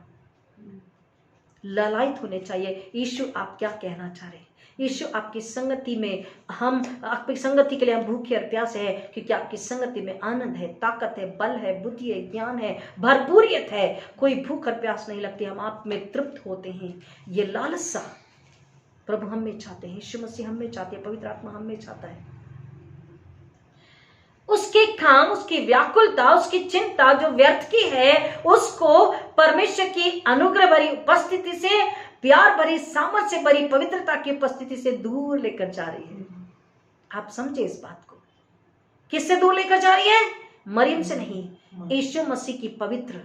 Speaker 1: ललायत होने चाहिए। यीशु आप क्या कहना चाह रहे हैं? यीशु आपकी संगति में, हम आपकी संगति के लिए हम भूखे और प्यासे हैं, क्योंकि आपकी संगति में आनंद है, ताकत है, बल है, बुद्धि है, ज्ञान है, भरपूरियत है। कोई भूख और प्यास नहीं लगती, हम आप में तृप्त होते हैं। ये लालसा प्रभु हम में चाहते हैं, यीशु मसीह हम में चाहते हैं, पवित्र आत्मा हम में चाहता है। उसके काम, उसकी व्याकुलता, उसकी चिंता जो व्यर्थ की है, उसको परमेश्वर की अनुग्रह भरी उपस्थिति से, प्यार भरी, सामर्थ से भरी पवित्रता की उपस्थिति से दूर लेकर जा रही है। आप समझे इस बात को? किससे दूर लेकर जा रही है? मरियम से नहीं, यीशु मसीह की पवित्र,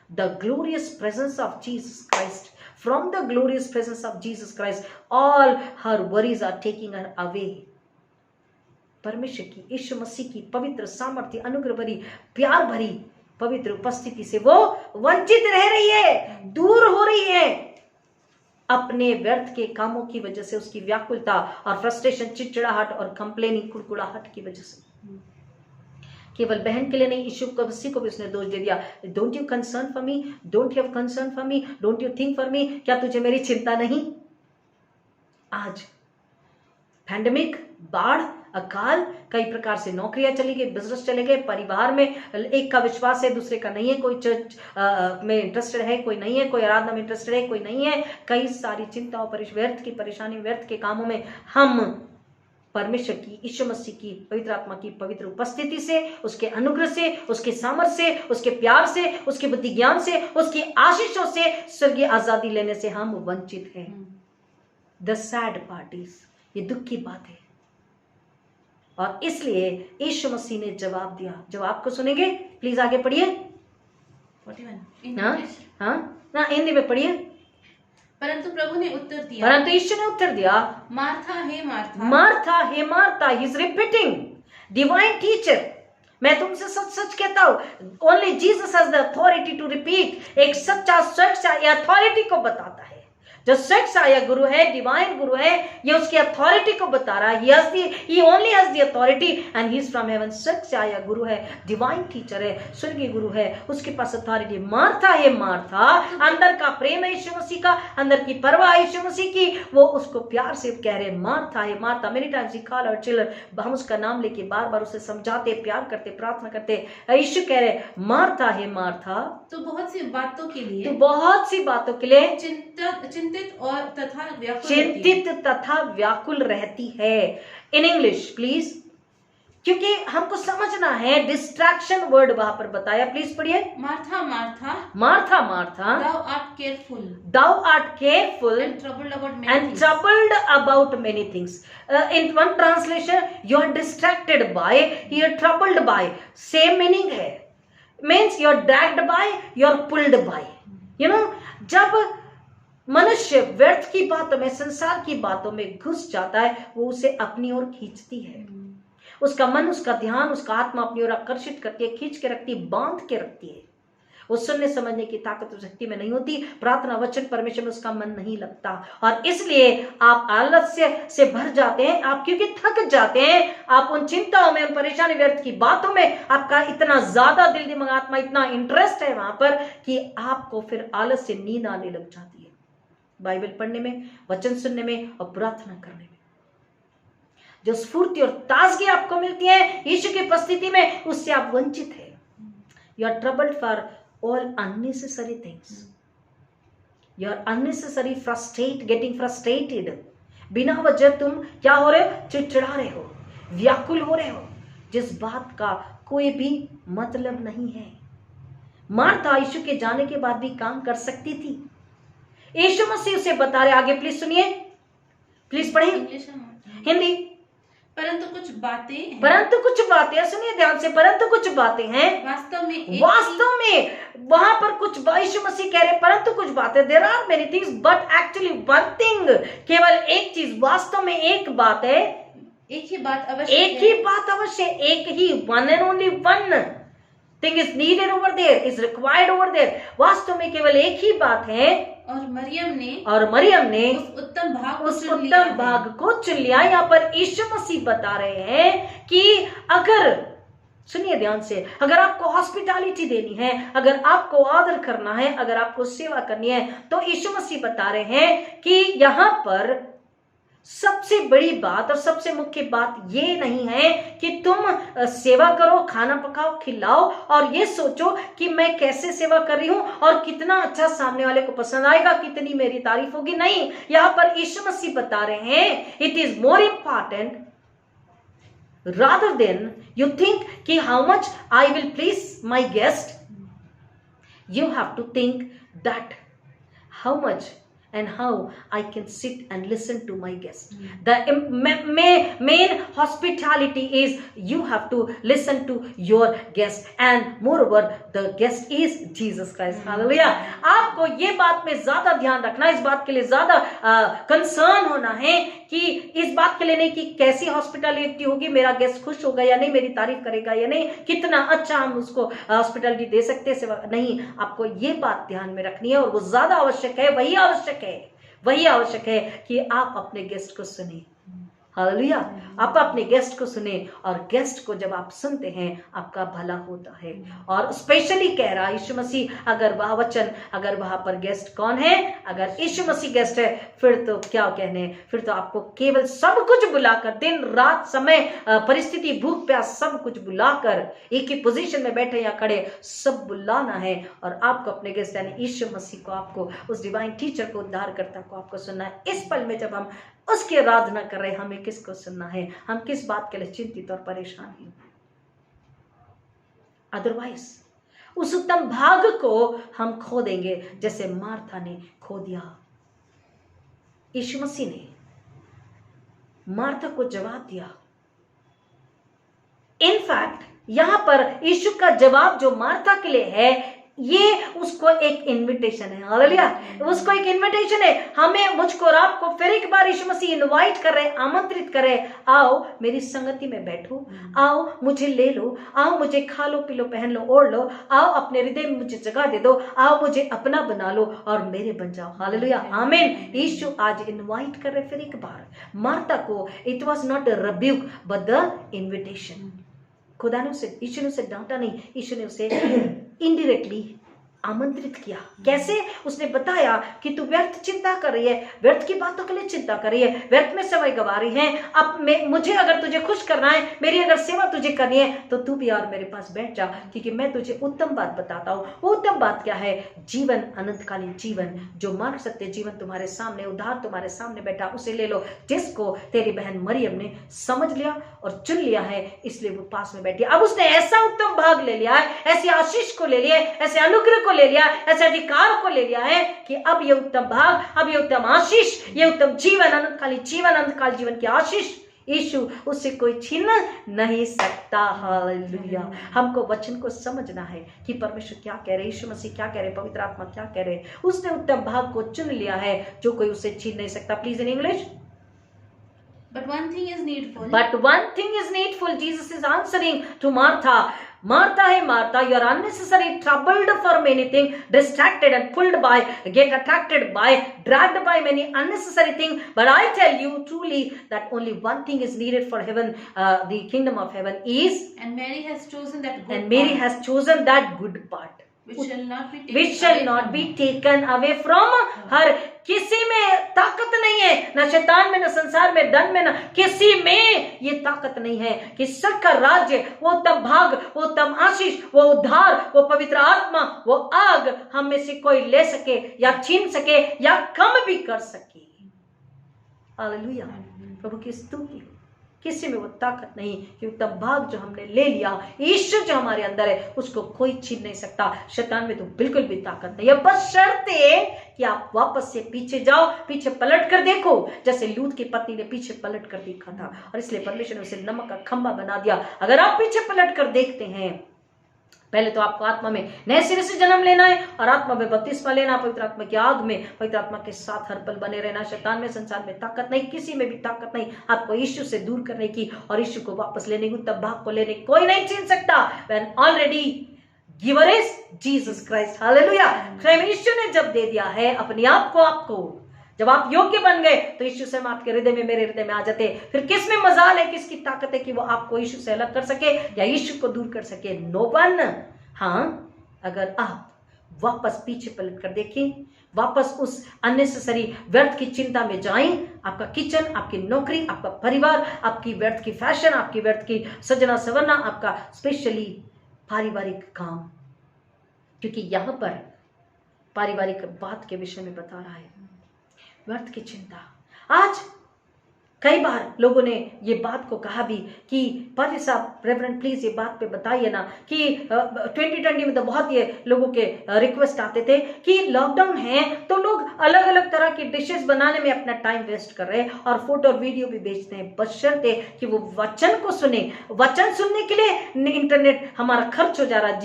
Speaker 1: the glorious presence of Jesus Christ. From the glorious presence of Jesus Christ all her worries are taking her away. परमेश्वर की, यीशु मसीह की पवित्र, सामर्थ्य, अनुग्रह भरी, प्यार भरी पवित्र उपस्थिति से वो वंचित रह रही है, दूर हो रही है, अपने व्यर्थ के कामों की वजह से, उसकी व्याकुलता और फ्रस्ट्रेशन, चिड़चिड़ाहट और कंप्लेनिंग, कुड़कुड़ाहट की वजह से। केवल बहन के लिए नहीं, यीशु मसीह को भी उसने दोष दे दिया। Don't you concern for me, don't you have concern for me, don't you think for me, क्या तुझे मेरी चिंता नहीं? आज पैंडेमिक, बाढ़, अकाल, कई प्रकार से नौकरियां चली गई, बिजनेस चले गए, परिवार में एक का विश्वास है, दूसरे का नहीं है, कोई चर्च में इंटरेस्टेड है, कोई नहीं है, कोई आराधना में इंटरेस्टेड है, कोई नहीं है, कई सारी चिंताओं, व्यर्थ की परेशानी, व्यर्थ के कामों में हम परमेश्वर की, यीशु मसीह की, पवित्र आत्मा की पवित्र उपस्थिति से, उसके अनुग्रह से, उसके सामर्थ्य से, उसके प्यार से, उसके बुद्धि ज्ञान से, उसकी आशीषों से, स्वर्गीय आजादी लेने से हम वंचित हैं। द सैड पार्ट इज, ये दुख की बात है। और इसलिए यीशु मसीह ने जवाब दिया। जवाब को सुनेंगे? प्लीज आगे पढ़िए।
Speaker 2: 41
Speaker 1: हाँ, हिंदी में पढ़िए।
Speaker 2: परंतु प्रभु ने उत्तर दिया,
Speaker 1: परंतु यीशु ने उत्तर दिया,
Speaker 2: मार्था हे मार्था,
Speaker 1: मार्था हे Martha. He is repeating, divine teacher, मैं तुमसे सच सच कहता हूं, only Jesus has the authority to repeat. एक सच्चा स्वर्ग से अथॉरिटी को बताता है। जो स्वेच्छ आया गुरु है, डिवाइन गुरु है, ये उसकी अथॉरिटी को बता रहा है। he only has the authority and he is from heaven। स्वेच्छ आया गुरु है, डिवाइन टीचर है, स्वर्गीय गुरु है, उसके पास अथॉरिटी। मार्था है, मार्था अंदर का प्रेम है यीशु मसीह का, अंदर की परवाह है यीशु मसीह की, वो उसको प्यार से कह रहे मार्था है, Martha. Many times we call our children, हम उसका नाम लेके बार बार उसे समझाते, प्यार करते, प्रार्थना करते। यीशु कह रहे मार्था है, मार्था
Speaker 2: तो बहुत सी बातों के लिए,
Speaker 1: तो बहुत सी बातों के लिए
Speaker 2: चिंतित और तथा व्याकुल
Speaker 1: चिंतित तथा व्याकुल रहती है। इन इंग्लिश प्लीज, क्योंकि हमको समझना है। डिस्ट्रैक्शन वर्ड वहां पर बताया, प्लीज पढ़िए।
Speaker 2: Martha Martha,
Speaker 1: Martha Martha,
Speaker 2: thou art careful
Speaker 1: thou art careful
Speaker 2: and troubled about many
Speaker 1: and
Speaker 2: things.
Speaker 1: troubled about many things. In one translation you are distracted by, you are troubled by, same meaning है, means you are dragged by, you are pulled by, you know। जब मनुष्य व्यर्थ की बातों में, संसार की बातों में घुस जाता है, वो उसे अपनी ओर खींचती है। उसका मन, उसका ध्यान, उसका आत्मा अपनी ओर आकर्षित करती है, खींच के रखती, बांध के रखती है। वो सुनने समझने की ताकत और शक्ति में नहीं होती, प्रार्थना वचन परमेश्वर में उसका मन नहीं लगता, और इसलिए आप आलस्य से भर जाते हैं। आप क्योंकि थक जाते हैं, आप उन चिंताओं में, उन परेशानी, व्यर्थ की बातों में आपका इतना ज्यादा दिल दिमाग आत्मा इतना इंटरेस्ट है वहां पर कि आपको फिर आलस से नींद आने लग जाती है, बाइबल पढ़ने में, वचन सुनने में और प्रार्थना करने में। जो स्फूर्ति और ताजगी आपको मिलती है यीशु की उपस्थिति में, उससे आप वंचित है। You are troubled for all unnecessary things, you are unnecessary frustrate, getting frustrated. बिना वजह तुम क्या हो रहे हो? चिड़चिड़ा रहे हो, व्याकुल हो रहे हो, जिस बात का कोई भी मतलब नहीं है। मार्था यीशु के जाने के बाद भी काम कर सकती थी। यीशु मसीह उसे बता रहे, आगे प्लीज सुनिए, प्लीज पढ़िए हिंदी।
Speaker 2: परंतु कुछ बातें
Speaker 1: सुनिए ध्यान से, परंतु कुछ बातें हैं वास्तव में वहां पर कुछ, यीशु मसीह कह रहे परंतु कुछ बातें, there are many things but actually one thing, केवल एक चीज, वास्तव में एक बात है,
Speaker 2: एक ही बात अवश्य,
Speaker 1: एक ही one and only one thing is needed over there, is required over there. वास्तव में केवल एक ही बात है,
Speaker 2: और मरियम ने उस उत्तम भाग
Speaker 1: को चुन लिया। यहाँ पर यीशु मसीह बता रहे हैं कि अगर, सुनिए ध्यान से, अगर आपको हॉस्पिटैलिटी देनी है, अगर आपको आदर करना है, अगर आपको सेवा करनी है, तो यीशु मसीह बता रहे हैं कि यहाँ पर सबसे बड़ी बात और सबसे मुख्य बात ये नहीं है कि तुम सेवा करो, खाना पकाओ, खिलाओ और ये सोचो कि मैं कैसे सेवा कर रही हूं और कितना अच्छा सामने वाले को पसंद आएगा, कितनी मेरी तारीफ होगी। नहीं, यहां पर यीशु मसीह बता रहे हैं it is more important rather than you think कि how much I will please my guest, you have to think that how much and how I can sit and listen to my guest. The main hospitality is you have to listen to your guest, and moreover the guest is Jesus Christ. Hallelujah. आपको ये बात में ज्यादा ध्यान रखना, इस बात के लिए ज्यादा कंसर्न होना है कि इस बात के लिए नहीं कि कैसी हॉस्पिटैलिटी होगी, मेरा गेस्ट खुश होगा या नहीं, मेरी तारीफ करेगा या नहीं, कितना अच्छा हम उसको हॉस्पिटैलिटी दे सकते हैं, सेवा नहीं। आपको ये बात ध्यान में रखनी है और वो ज्यादा आवश्यक है, वही आवश्यक है कि आप अपने गेस्ट को सुने। हालेलुया। आप अपने गेस्ट को सुने, और गेस्ट को जब आप सुनते हैं आपका भला होता है। और स्पेशली कह रहा यीशु मसीह, अगर वह वचन, अगर वहां पर गेस्ट कौन है, अगर यीशु मसीह गेस्ट है, फिर तो क्या कहने, फिर तो आपको केवल सब कुछ बुलाकर, दिन रात, समय, परिस्थिति, भूख प्यास, सब कुछ बुलाकर, एक ही पोजीशन में बैठे या खड़े, सब बुलाना है और आपको अपने गेस्ट यानी यीशु मसीह को, आपको उस डिवाइन टीचर को, उद्धारकर्ता को आपको सुनना है। इस पल में जब हम उसकी आराधना कर रहे हैं, हमें किसको सुनना है, हम किस बात के लिए चिंतित और परेशान हैं। अदरवाइज उस उत्तम भाग को हम खो देंगे, जैसे मार्था ने खो दिया। यीशु मसीह ने मार्था को जवाब दिया। इनफैक्ट यहां पर यीशु का जवाब जो मार्था के लिए है, ये उसको एक इनविटेशन है, हालेलुया, उसको एक इनविटेशन है। हमें, मुझको और आपको फिर एक बार यीशु मसीह इनवाइट कर रहे, आमंत्रित कर रहे, आओ मेरी संगति में बैठो, आओ मुझे ले लो, आओ मुझे खा लो, पी लो, पहन लो, ओढ़ लो, आओ अपने हृदय में मुझे जगह दे दो, आओ मुझे अपना बना लो और मेरे बन जाओ, हालेलुया, आमीन। यीशु आज इनवाइट कर रहे फिर एक बार मार्था को। It was not a rebuke but the invitation. खुदा ने उसे, यीशु ने उसे डांटा नहीं, यीशु ने उसे इनडायरेक्टली आमंत्रित किया। कैसे? उसने बताया कि तू व्यर्थ चिंता कर रही है, व्यर्थ की बातों के लिए चिंता कर रही है, व्यर्थ में समय गवा रही है। अब मुझे अगर तुझे खुश करना है, मेरी अगर सेवा तुझे करनी है, तो तू भी यार मेरे पास बैठ जा, क्योंकि मैं तुझे उत्तम बात बताता हूँ। वो उत्तम बात क्या है? जीवन, अनंतकालीन जीवन, जो मार्ग सत्य जीवन तुम्हारे सामने, उद्धार तुम्हारे सामने बैठा, उसे ले लो, जिसको तेरी बहन मरियम ने समझ लिया और चुन लिया है, इसलिए वो पास में बैठी। अब उसने ऐसा उत्तम भाग ले लिया है, ऐसी आशीष को ले लिया है, ऐसे अनुग्रह को ले लिया, ऐसे अधिकार को ले लिया है कि अब ये उत्तम भाग, अब ये उत्तम आशीष, ये उत्तम जीवन, अनंतकालीन जीवन, अनंतकाल जीवन की आशीष यीशु उससे कोई छीन नहीं सकता, हालेलुया। हमको वचन को समझना है कि परमेश्वर क्या कह रहे, यीशु मसीह क्या कह रहे, पवित्र आत्मा क्या कह रहे। उसने उत्तम भाग को चुन लिया है जो कोई उसे छीन नहीं सकता। Please in English.
Speaker 2: But one thing is needful.
Speaker 1: But one thing is needful. Jesus is answering to Martha. Martha, hey Martha, you are unnecessarily troubled for many things, distracted and pulled by, get attracted by, dragged by many unnecessary things. But I tell you truly that only one thing is needed for heaven, the kingdom of heaven is.
Speaker 2: And Mary has chosen that good
Speaker 1: And Mary
Speaker 2: part,
Speaker 1: has chosen that good part,
Speaker 2: which shall not be taken
Speaker 1: which shall
Speaker 2: away
Speaker 1: not
Speaker 2: from
Speaker 1: be
Speaker 2: her.
Speaker 1: taken away from her. किसी में ताकत नहीं है, न शैतान में, न संसार में, धन में, न किसी में ये ताकत नहीं है कि स्वर्ग का राज्य, वो उत्तम भाग, वो उत्तम आशीष, वो उद्धार, वो पवित्र आत्मा, वो आग हम में से कोई ले सके या छीन सके या कम भी कर सके। हालेलुया, प्रभु की स्तुति हो। किसी में वो ताकत नहीं कि उत्तम भाग जो हमने ले लिया, ईश्वर जो हमारे अंदर है, उसको कोई छीन नहीं सकता। शैतान में तो बिल्कुल भी ताकत नहीं है, बस शर्त है कि आप वापस से पीछे जाओ, पीछे पलट कर देखो, जैसे लूत की पत्नी ने पीछे पलट कर देखा था, और इसलिए परमेश्वर ने उसे नमक का खंभा बना दिया। अगर आप पीछे पलट कर देखते हैं, पहले तो आपको आत्मा में नए सिरे से जन्म लेना है और आत्मा में बपतिस्मा लेना, पवित्र आत्मा की आग में, पवित्र आत्मा के साथ हर पल बने रहना। शैतान में, संसार में ताकत नहीं, किसी में भी ताकत नहीं आपको यीशु से दूर करने की और यीशु को वापस लेने की, तब भाग को लेने कोई नहीं छीन सकता। When already giver is Jesus Christ, hallelujah. स्वयं यीशु ने जब दे दिया है अपने आप को आपको, जब आप योग्य बन गए, तो यीशु से आपके हृदय में, मेरे हृदय में आ जाते। फिर किस में मजाल है, किसकी ताकत है कि वो आपको यीशु से अलग कर सके या यीशु को दूर कर सके? No one. हाँ, अगर आप वापस पीछे पलट कर देखें, वापस उस अननेसेसरी व्यर्थ की चिंता में जाएं, आपका किचन, आपकी नौकरी, आपका परिवार, आपकी व्यर्थ की फैशन, आपकी व्यर्थ की सजना सवरना, आपका स्पेशली पारिवारिक काम, क्योंकि यहां पर पारिवारिक बात के विषय में बता रहा है, व्यर्थ की चिंता। आज कई बार लोगों ने ये बात को कहा भी कि पादरी साहब, रेवरेंड प्लीज ये बात पे बताइए ना कि 2020 में तो बहुत ये लोगों के रिक्वेस्ट आते थे कि लॉकडाउन है तो लोग अलग अलग तरह की डिशेस बनाने में अपना टाइम वेस्ट कर रहे हैं और फोटो और वीडियो भी भेजते हैं, बशर्ते कि वो वचन को सुने। वचन सुनने के लिए इंटरनेट हमारा खर्च हो जा रहा,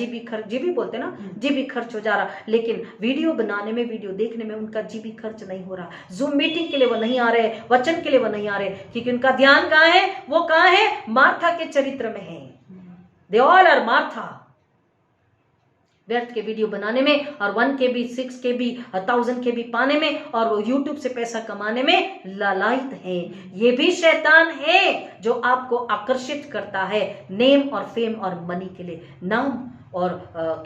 Speaker 1: जीबी बोलते ना, जीबी खर्च हो जा रहा, लेकिन वीडियो बनाने में, वीडियो देखने में उनका जीबी खर्च नहीं हो रहा। जूम मीटिंग के लिए वो नहीं आ रहे, वचन के लिए वो नहीं आ रहे, क्योंकि उनका ध्यान कहां है? वो कहां है? मार्था के चरित्र में है। They all are Martha. व्यर्थ के वीडियो बनाने में और 1 KB, 6 KB, 1000 KB पाने में और वो यूट्यूब से पैसा कमाने में लालायित है। ये भी शैतान है जो आपको आकर्षित करता है नेम और फेम और मनी के लिए, नाम और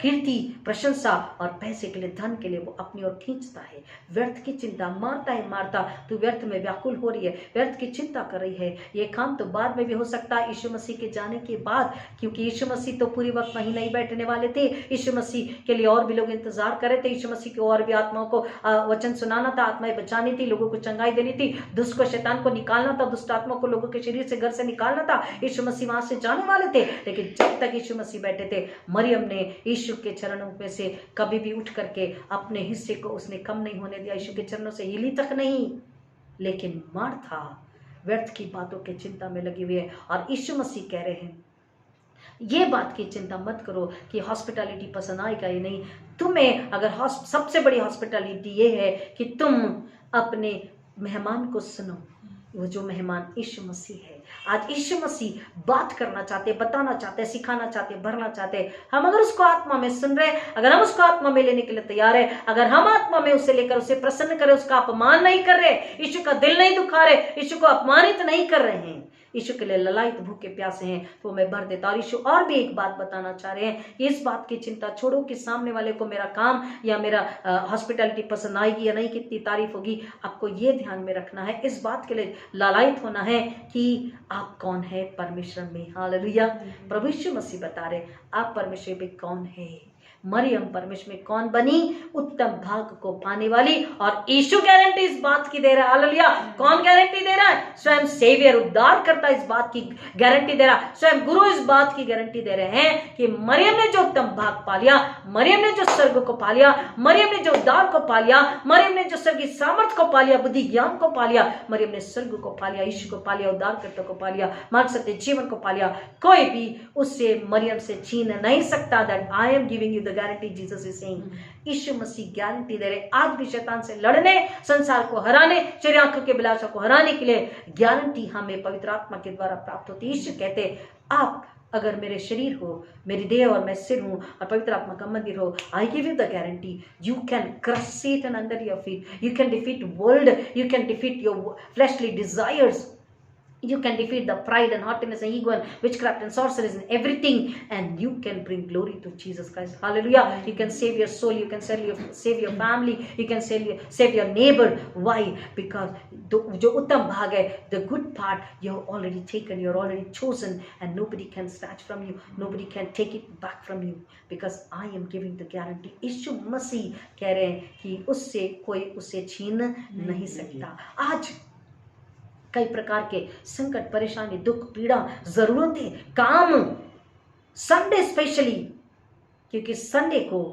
Speaker 1: कीर्ति, प्रशंसा और पैसे के लिए, धन के लिए वो अपनी ओर खींचता है। व्यर्थ की चिंता। मारता है मारता, तू व्यर्थ में व्याकुल हो रही है, व्यर्थ की चिंता कर रही है। ये काम तो बाद में भी हो सकता है, यीशु मसीह के जाने के बाद, क्योंकि यीशु मसीह तो पूरी वक्त वहीं नहीं बैठने वाले थे। यीशु मसीह के लिए और भी लोग इंतजार कर रहे थे। यीशु मसीह को और भी आत्माओं को वचन सुनाना था, आत्माएं बचानी थी, लोगों को चंगाई देनी थी, दुष्ट को, शैतान को निकालना था, दुष्ट आत्मा को लोगों के शरीर से, घर से निकालना था। यीशु मसीह वहां से जाने वाले थे, लेकिन जब तक यीशु मसीह बैठे थे, मरियम ने यीशु के चरणों में से कभी भी उठ करके अपने हिस्से को उसने कम नहीं होने दिया, यीशु के चरणों से हिली तक नहीं। लेकिन मार्था व्यर्थ की बातों की चिंता में लगी हुई है और यीशु मसीह कह रहे हैं, ये बात की चिंता मत करो कि हॉस्पिटैलिटी पसंद आएगा या नहीं। तुम्हें अगर सबसे बड़ी हॉस्पिटैलिटी ये है कि तुम अपने मेहमान को सुनो, वो जो मेहमान यीशु मसीह है। आज यीशु मसीह बात करना चाहते, बताना चाहते, सिखाना चाहते, भरना चाहते। हम अगर उसको आत्मा में सुन रहे, अगर हम उसको आत्मा में लेने के लिए तैयार है, अगर हम आत्मा में उसे लेकर उसे प्रसन्न करें, उसका अपमान नहीं कर रहे, यीशु का दिल नहीं दुखा रहे, यीशु को अपमानित नहीं कर रहे हैं, यीशु के लिए ललायत भूखे प्यासे हैं, तो मैं भर देता। और यीशु और भी एक बात बताना चाह रहे हैं, इस बात की चिंता छोड़ो कि सामने वाले को मेरा काम या मेरा हॉस्पिटैलिटी पसंद आएगी या नहीं, कितनी तारीफ होगी। आपको ये ध्यान में रखना है, इस बात के लिए लालायित होना है कि आप कौन है परमेश्वर में। हालेलुया। प्रभु यीशु मसीह बता रहे आप परमेश्वर में कौन है। मरियम परमेश्वर में कौन बनी? उत्तम भाग को पाने वाली। और यीशु गारंटी इस बात की दे रहा है। हालेलुया। कौन गारंटी दे रहा है? स्वयं सेवियर, उद्धार करता इस बात की गारंटी दे रहा है। स्वयं गुरु इस बात की गारंटी दे रहे हैं कि मरियम ने जो उत्तम भाग पा लिया, मरियम ने जो स्वर्ग को पा लिया, मरियम ने जो उद्धार को पा लिया, मरियम ने जो स्वर्गीय सामर्थ को पा लिया, बुद्धि ज्ञान को पा लिया, मरियम ने स्वर्ग को पा लिया, यीशु को पा लिया, उद्धार करता को पा लिया, मार्ग सत्य जीवन को पा लिया। कोई भी उससे मरियम से छीन नहीं सकता। That I am giving you the guarantee, Jesus is saying. यीशु मसीह गारंटी दे रहे आज भी शैतान से लड़ने, संसार को हराने, चेहरे आंखों के बिलासा को हराने के लिए गारंटी हमें पवित्र आत्मा के द्वारा प्राप्त होती है। यीशु कहते आप अगर मेरे शरीर हो, मेरी देह और मैं सिर हूं और पवित्र आत्मा का मंदिर हो, I give you the guarantee you can crush Satan under your feet, you can defeat world, you can defeat your fleshly desires, you can defeat the pride and haughtiness and ego and witchcraft and sorceries and everything, and you can bring glory to Jesus Christ. Hallelujah. You can save your soul, you can save your family, you can save your neighbor. Why? Because जो उत्तम भाग है, the good part, you're already taken, you're already chosen, and nobody can snatch from you, nobody can take it back from you, because I am giving the guarantee. यीशु मसीह कह रहे हैं कि उससे कोई उसे छीन नहीं सकता। आज कई प्रकार के संकट, परेशानी, दुख, पीड़ा, जरूरतें, काम, संडे स्पेशली, क्योंकि संडे को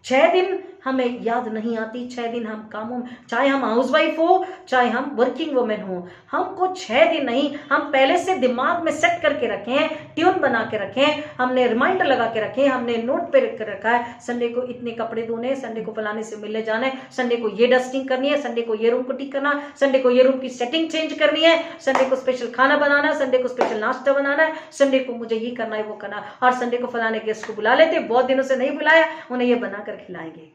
Speaker 1: 6 दिन हमें याद नहीं आती। 6 दिन हम कामों में, चाहे हम हाउसवाइफ हो, चाहे हम वर्किंग वुमेन हो, हमको 6 दिन नहीं, हम पहले से दिमाग में सेट करके रखे हैं, ट्यून बना के रखे हैं, हमने रिमाइंडर लगा के रखे हैं, हमने नोट पे रख रखा है, संडे को इतने कपड़े धोने, संडे को फलाने से मिलने जाना है, संडे को ये डस्टिंग करनी है, संडे को ये रूम को ठीक करना, संडे को ये रूम की सेटिंग चेंज करनी है, संडे को स्पेशल खाना बनाना है, संडे को स्पेशल नाश्ता बनाना है, संडे को मुझे ये करना है, वो करना, और संडे को फलाने गेस्ट को बुला लेते, बहुत दिनों से नहीं बुलाया, उन्हें ये बनाकर खिलाएंगे।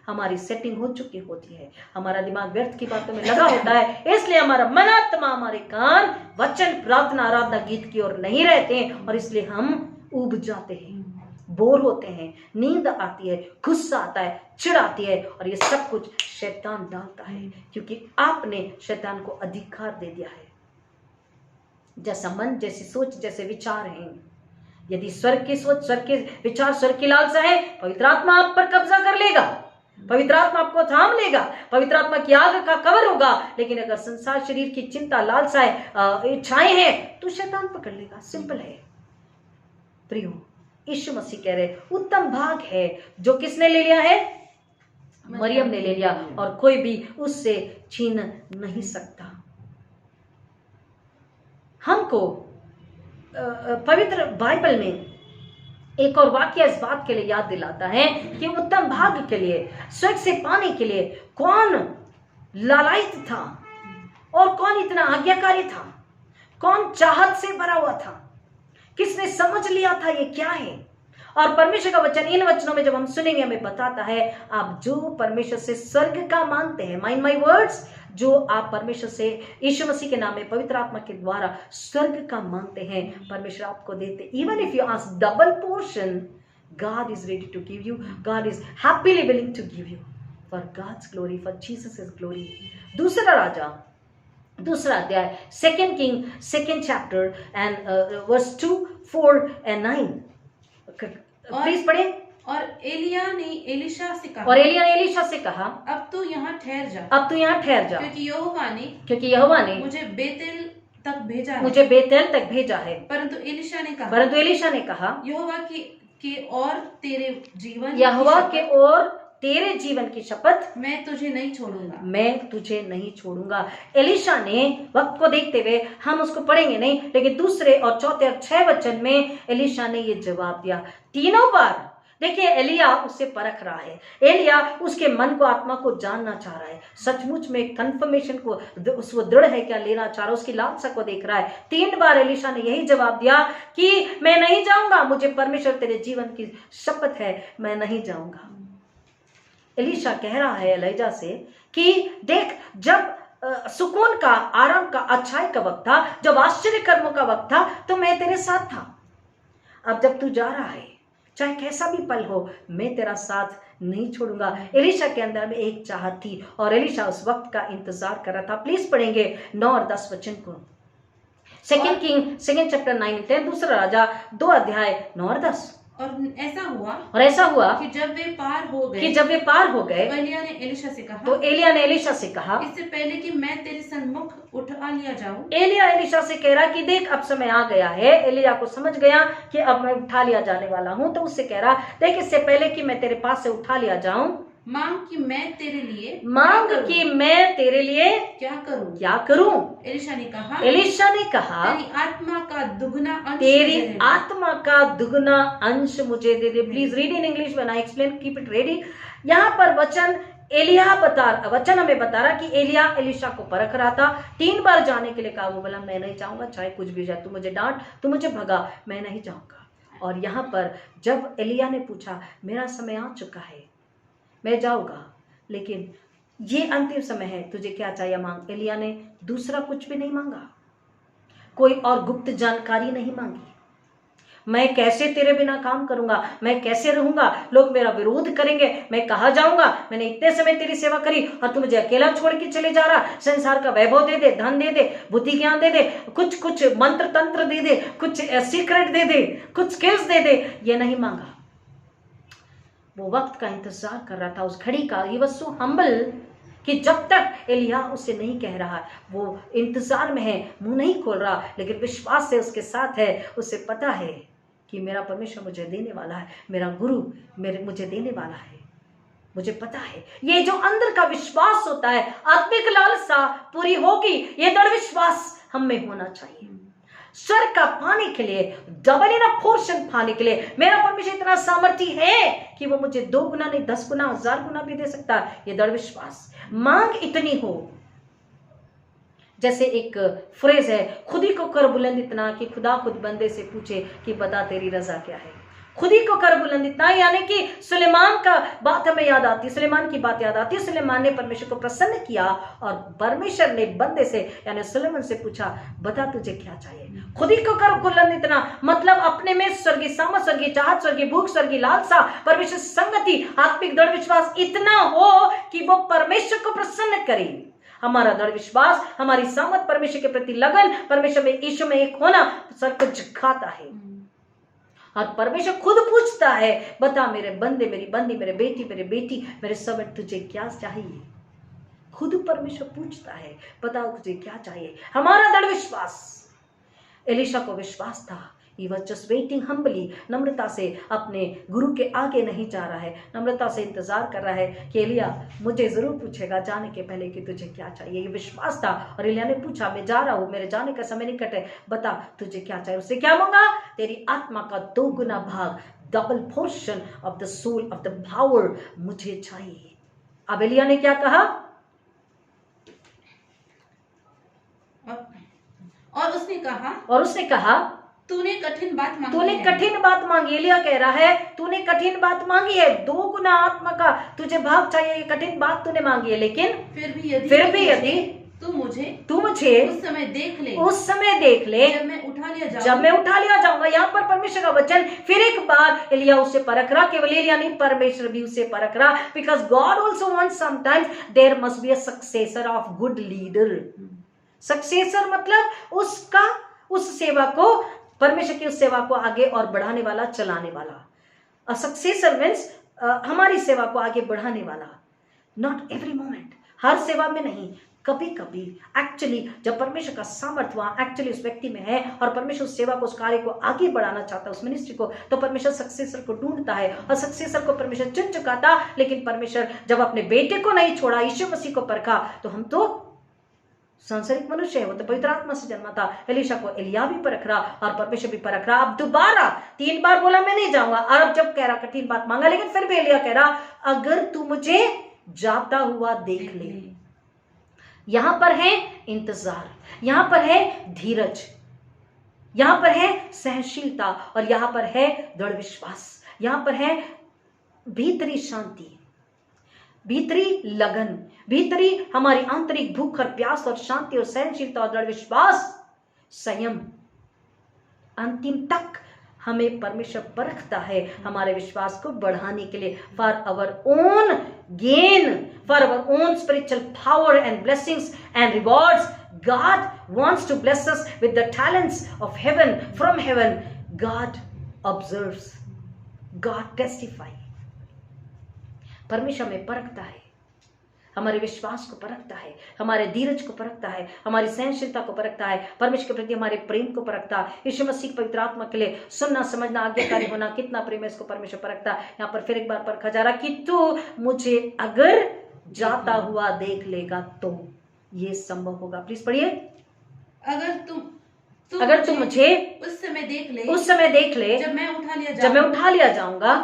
Speaker 1: हमारी सेटिंग हो चुकी होती है, हमारा दिमाग व्यर्थ की बातों में लगा होता है, इसलिए हमारा मन, आत्मा, हमारे कान वचन, प्रार्थना, आराधना, गीत की ओर नहीं रहते हैं, और इसलिए हम ऊब जाते हैं, बोर होते हैं, नींद आती है, गुस्सा आता है, चिढ़ आती है, और ये सब कुछ शैतान डालता है, क्योंकि आपने शैतान को अधिकार दे दिया है। जैसा मन, जैसी सोच, जैसे विचार हैं, यदि स्वर्ग की सोच, स्वर्ग के विचार, स्वर्ग की लालसा है, पवित्र आत्मा आप पर कब्जा कर लेगा, पवित्र आत्मा आपको थाम लेगा, पवित्र आत्मा की आग का कवर होगा। लेकिन अगर संसार, शरीर की चिंता, लालसाएं, इच्छाएं हैं, तो शैतान पकड़ लेगा। सिंपल है प्रियो। यीशु मसीह कह रहे उत्तम भाग है जो किसने ले लिया है? मरियम ने ले लिया, और कोई भी उससे छीन नहीं सकता। हमको पवित्र बाइबल में एक और वाक्य इस बात के लिए याद दिलाता है कि उत्तम भाग्य के लिए, स्वर्ग से पाने के लिए कौन लालायित था और कौन इतना आज्ञाकारी था, कौन चाहत से भरा हुआ था, किसने समझ लिया था ये क्या है। और परमेश्वर का वचन इन वचनों में जब हम सुनेंगे हमें बताता है, आप जो परमेश्वर से स्वर्ग का मानते हैं, माइंड माई वर्ड्स, जो आप परमेश्वर से यीशु मसीह के नाम में पवित्र आत्मा के द्वारा स्वर्ग का मांगते हैं, परमेश्वर आपको देते। Even if you ask double portion, God is ready to give you, God is happily willing to give you for God's glory, for Jesus glory. दूसरा राजा, दूसरा अध्याय, 2 king 2nd chapter and verse 2, 4 and 9। Please पढ़े।
Speaker 2: और एलिया ने Elisha से कहा, अब तू यहाँ ठहर जा, क्योंकि यहोवा ने मुझे बेतेल तक भेजा है। परंतु एलिशा ने कहा, यहोवा के और
Speaker 1: तेरे जीवन की शपथ,
Speaker 2: मैं तुझे नहीं छोड़ूंगा।
Speaker 1: मैं तुझे नहीं छोड़ूंगा। एलिशा ने वक्त को देखते हुए, हम उसको पढ़ेंगे नहीं, लेकिन दूसरे और चौथे और 6 वचन में एलिशा ने ये जवाब दिया। तीनों बार देखिए एलिया उससे परख रहा है, एलिया उसके मन को, आत्मा को जानना चाह रहा है, सचमुच में कंफर्मेशन को वो दृढ़ है क्या लेना चाह रहा है, उसकी लालसा को देख रहा है। 3 बार एलिशा ने यही जवाब दिया कि मैं नहीं जाऊंगा, मुझे परमेश्वर तेरे जीवन की शपथ है, मैं नहीं जाऊंगा। एलिशा कह रहा है एलीजा से कि देख, जब सुकून का, आराम का, अच्छाई का वक्त था, जब आश्चर्य कर्मों का वक्त था, तो मैं तेरे साथ था। अब जब तू जा रहा है, चाहे कैसा भी पल हो, मैं तेरा साथ नहीं छोड़ूंगा। एलिशा के अंदर में एक चाहत थी और एलिशा उस वक्त का इंतजार कर रहा था। प्लीज पढ़ेंगे 9 और 10 वचन को। 2 किंग 2 चैप्टर 9 and 10, दूसरा राजा 2 अध्याय 9 और 10।
Speaker 2: और
Speaker 1: ऐसा हुआ
Speaker 2: कि जब वे पार हो गए, तो एलिया ने एलिशा से कहा, इससे पहले कि मैं तेरे सन्मुख उठा लिया जाऊं।
Speaker 1: एलिया एलिशा से कह रहा कि देख, अब समय आ गया है। एलिया को समझ गया कि अब मैं उठा लिया जाने वाला हूं, तो उससे कह रहा, देख, इससे पहले कि मैं तेरे पास से उठा लिया जाऊं,
Speaker 2: मांग कि मैं तेरे लिए क्या करूं। एलिशा ने कहा,
Speaker 1: तेरी आत्मा का दुगना अंश मुझे दे दे। Please read in English when I explain, keep it ready. यहाँ पर वचन हमें बता रहा कि एलिया एलिशा को परख रहा था। 3 बार जाने के लिए कहा, वो बोला मैं नहीं जाऊंगा, चाहे कुछ भी जाए, तू मुझे डांट, तू मुझे भगा, मैं नहीं जाऊंगा। और यहाँ पर जब एलिया ने पूछा, मेरा समय आ चुका है, मैं जाऊंगा, लेकिन ये अंतिम समय है, तुझे क्या चाहिए मांग। एलिया ने दूसरा कुछ भी नहीं मांगा, कोई और गुप्त जानकारी नहीं मांगी। मैं कैसे तेरे बिना काम करूंगा, मैं कैसे रहूंगा, लोग मेरा विरोध करेंगे, मैं कहाँ जाऊंगा, मैंने इतने समय तेरी सेवा करी और तू मुझे अकेला छोड़ के चले जा रहा। संसार का वैभव दे दे, धन दे दे, बुद्धि ज्ञान दे दे, कुछ मंत्र तंत्र दे दे, कुछ सीक्रेट दे दे, कुछ स्किल्स दे दे, ये नहीं मांगा। वो वक्त का इंतजार कर रहा था, उस घड़ी का। ही वाज सो हम्बल कि जब तक एलिया उसे नहीं कह रहा, वो इंतजार में है, मुंह नहीं खोल रहा, लेकिन विश्वास से उसके साथ है। उसे पता है कि मेरा परमेश्वर मुझे देने वाला है, मेरा गुरु मुझे देने वाला है, मुझे पता है। ये जो अंदर का विश्वास होता है, आत्मिक लालसा पूरी होगी, ये दृढ़ विश्वास हम में होना चाहिए। स्वर्ग का पाने के लिए, डबल इन पोर्शन पाने के लिए, मेरा परमेश्वर इतना सामर्थ्य है कि वो मुझे 2 गुना नहीं, 10 गुना, 1000 गुना भी दे सकता है। ये दृढ़ विश्वास, मांग इतनी हो। जैसे एक फ्रेज है, खुद ही को कर बुलंद इतना कि खुदा खुद बंदे से पूछे कि बता तेरी रजा क्या है। खुद ही को कर बुलंद इतना, यानी कि सुलेमान का बात हमें याद आती है, सुलेमान की बात याद आती है। सुलेमान ने परमेश्वर को प्रसन्न किया और परमेश्वर ने बंदे से यानी सुलेमान से पूछा, बता तुझे क्या चाहिए। खुद ही को कर बुलंद इतना मतलब अपने में स्वर्गीय सामर्थ, स्वर्गीय चाहत, स्वर्गीय भूख, स्वर्गीय लालसा, परमेश्वर संगति, आत्मिक दृढ़ विश्वास इतना हो कि वो परमेश्वर को प्रसन्न करे। हमारा दृढ़ विश्वास, हमारी सामर्थ, परमेश्वर के प्रति लगन, परमेश्वर में, यीशु में एक होना सब कुछ खाता है। और परमेश्वर खुद पूछता है, बता मेरे बंदे, मेरी बंदी, मेरे बेटी, मेरे बेटी, मेरे सर्वेंट, तुझे क्या चाहिए। खुद परमेश्वर पूछता है, बता तुझे क्या चाहिए। हमारा दृढ़ विश्वास, एलिशा को विश्वास था, he was just waiting humbly, नम्रता से अपने गुरु के आगे नहीं जा रहा है, नम्रता से इंतजार कर रहा है कि एलिया मुझे जरूर पूछेगा जाने के पहले कि तुझे क्या चाहिए। ये विश्वास था। और एलिया ने पूछा, मैं जा रहा हूँ, मेरे जाने का समय निकट है, बता तुझे क्या चाहिए। उससे क्या मांगा, तेरी आत्मा का 2 गुना भाग, double portion of the soul of the power मुझे चाहिए। अब एलिया ने क्या कहा,
Speaker 2: और उसने कहा तूने कठिन बात मांगी।
Speaker 1: एलिया कह रहा है, तूने कठिन बात मांगी है, 2 गुना आत्मा का तुझे भाग चाहिए, ये कठिन बात तूने मांगी है। लेकिन
Speaker 2: फिर भी यदि तू मुझे उस समय देख ले जब मैं उठा लिया जाऊंगा।
Speaker 1: यहाँ पर परमेश्वर का वचन फिर एक बार एलिया उसे परख रहा, केवल एलिया नहीं, परमेश्वर भी उसे परख रहा। Because God also wants sometimes there must be a successor of good leader. Successor मतलब उस सेवा को, परमेश्वर की उस सेवा को आगे और बढ़ाने वाला, चलाने वाला। सक्सेसर मीन्स हमारी सेवा को आगे बढ़ाने वाला। नॉट एवरी मोमेंट, हर सेवा में नहीं, कभी कभी एक्चुअली जब परमेश्वर का सामर्थ्य वहां एक्चुअली उस व्यक्ति में है और परमेश्वर उस सेवा को, उस कार्य को आगे बढ़ाना चाहता है, उस मिनिस्ट्री को, तो परमेश्वर सक्सेसर को ढूंढता है और सक्सेसर को परमेश्वर चुन चुका था। लेकिन परमेश्वर जब अपने बेटे को नहीं छोड़ा, यीशु मसीह को परखा, तो हम तो सांसारिक मनुष्य है, वो तो पवित्र आत्मा से जन्मा था। एलीशा को एलिया भी परख रहा और परमेश्वर भी परख रहा। अब दोबारा 3 बार बोला मैं नहीं जाऊंगा, और अब जब कह रहा कठिन बात मांगा, लेकिन फिर भी एलिया कह रहा अगर तू मुझे जाता हुआ देख ले। यहां पर है इंतजार, यहां पर है धीरज, यहां पर है सहनशीलता, और यहां पर है दृढ़ विश्वास, यहां पर है भीतरी शांति, भीतरी लगन, भीतरी हमारी आंतरिक भूख और प्यास और शांति और सहनशीलता और दृढ़ विश्वास, संयम। अंतिम तक हमें परमेश्वर परखता है हमारे विश्वास को बढ़ाने के लिए, for our own gain, for our own spiritual power and blessings and rewards. God wants to bless us with the talents of heaven, from heaven. God observes, God testify. परमेश्वर में परखता है, हमारे विश्वास को परखता है, हमारे धीरज को परखता है, हमारी सहनशीलता को परखता है, परमेश्वर के प्रति हमारे प्रेम को परखता है। यीशु मसीह पवित्र आत्मा के लिए सुनना, समझना, आज्ञाकारी होना, कितना प्रेम है, इसको परमेश्वर परखता है। यहाँ पर फिर एक बार परखा जा रहा कि तू मुझे अगर जाता हुआ देख लेगा तो ये संभव होगा। प्लीज पढ़िए। अगर तुम मुझे
Speaker 2: उस समय देख ले जब मैं उठा लिया जाऊंगा तो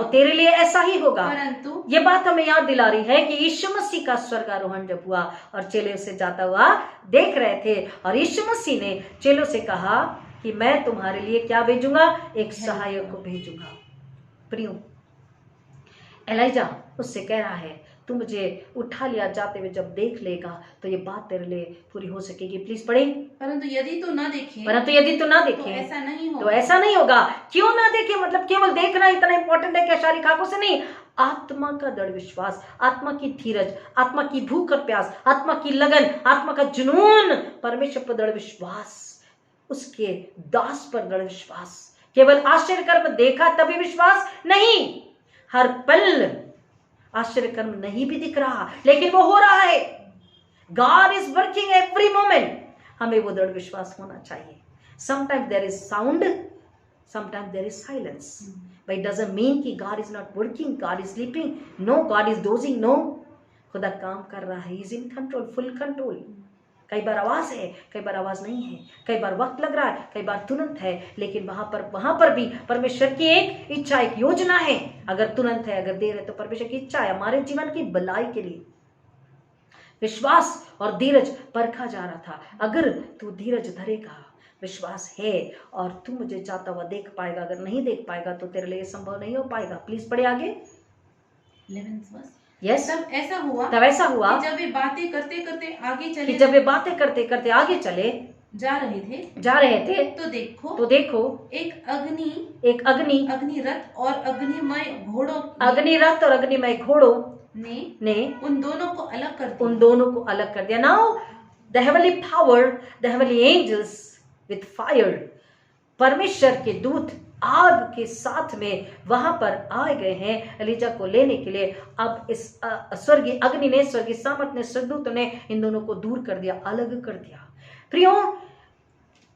Speaker 2: तेरे लिए ऐसा ही होगा। परंतु
Speaker 1: ये बात हमें याद दिला रही है कि यीशु मसीह का स्वर्गारोहण जब हुआ और चेले उसे जाता हुआ देख रहे थे, और यीशु मसीह ने चेलों से कहा कि मैं तुम्हारे लिए क्या भेजूंगा, एक सहायक को भेजूंगा। प्रियो, एलाइजा उससे कह रहा है तू मुझे उठा लिया जाते हुए जब देख लेगा तो ये बात तेरे लिए पूरी हो सकेगी। प्लीज पढ़े।
Speaker 2: परंतु यदि तू ना देखे
Speaker 1: तो ऐसा नहीं होगा। क्यों ना देखे? मतलब केवल देखना इतना इंपॉर्टेंट है क्या? शारीरिक आंखों से नहीं, आत्मा का दृढ़ विश्वास, आत्मा की धीरज, आत्मा की भूख और प्यास, आत्मा की लगन, आत्मा का जुनून, परमेश्वर पर दृढ़ विश्वास, उसके दास पर दृढ़ विश्वास। केवल आश्चर्य कर्म देखा तभी विश्वास नहीं, हर पल आश्चर्य कर्म नहीं भी दिख रहा लेकिन वो हो रहा है। God is working every moment। हमें वो दृढ़ विश्वास होना चाहिए। Sometimes there is sound, sometimes there is silence, but it doesn't mean कि God is not working, God is sleeping, no, God is dozing, no। खुदा काम कर रहा है, He is in control, full control। कई बार आवाज है, कई बार आवाज नहीं है, कई बार वक्त लग रहा है, कई बार तुरंत है, लेकिन वहां पर भी परमेश्वर की एक इच्छा, एक योजना है। अगर तुरंत है, अगर देर है, तो परमेश्वर की इच्छा है हमारे जीवन की भलाई के लिए। विश्वास और धीरज परखा जा रहा था। अगर तू धीरज धरेगा, विश्वास है, और तू मुझे जाता हुआ देख पाएगा। अगर नहीं देख पाएगा तो तेरे लिए संभव नहीं हो पाएगा। प्लीज पढ़े आगे।
Speaker 2: 11th verse।
Speaker 1: Yes,
Speaker 2: तब ऐसा हुआ
Speaker 1: कि
Speaker 2: जब वे बातें करते करते आगे चले जा रहे थे
Speaker 1: तो देखो
Speaker 2: एक अग्नि रथ और अग्निमय घोड़ों ने उन दोनों को अलग कर दिया। Now the heavenly power, the heavenly angels with fire, परमेश्वर के दूत आग के साथ में वहां पर आ गए हैं एलीजा को लेने के लिए। अब इस स्वर्गीय अग्नि ने, स्वर्गीय सामर्थ ने, स्वर्गदूत ने इन दोनों को दूर कर दिया, अलग कर दिया। प्रियो,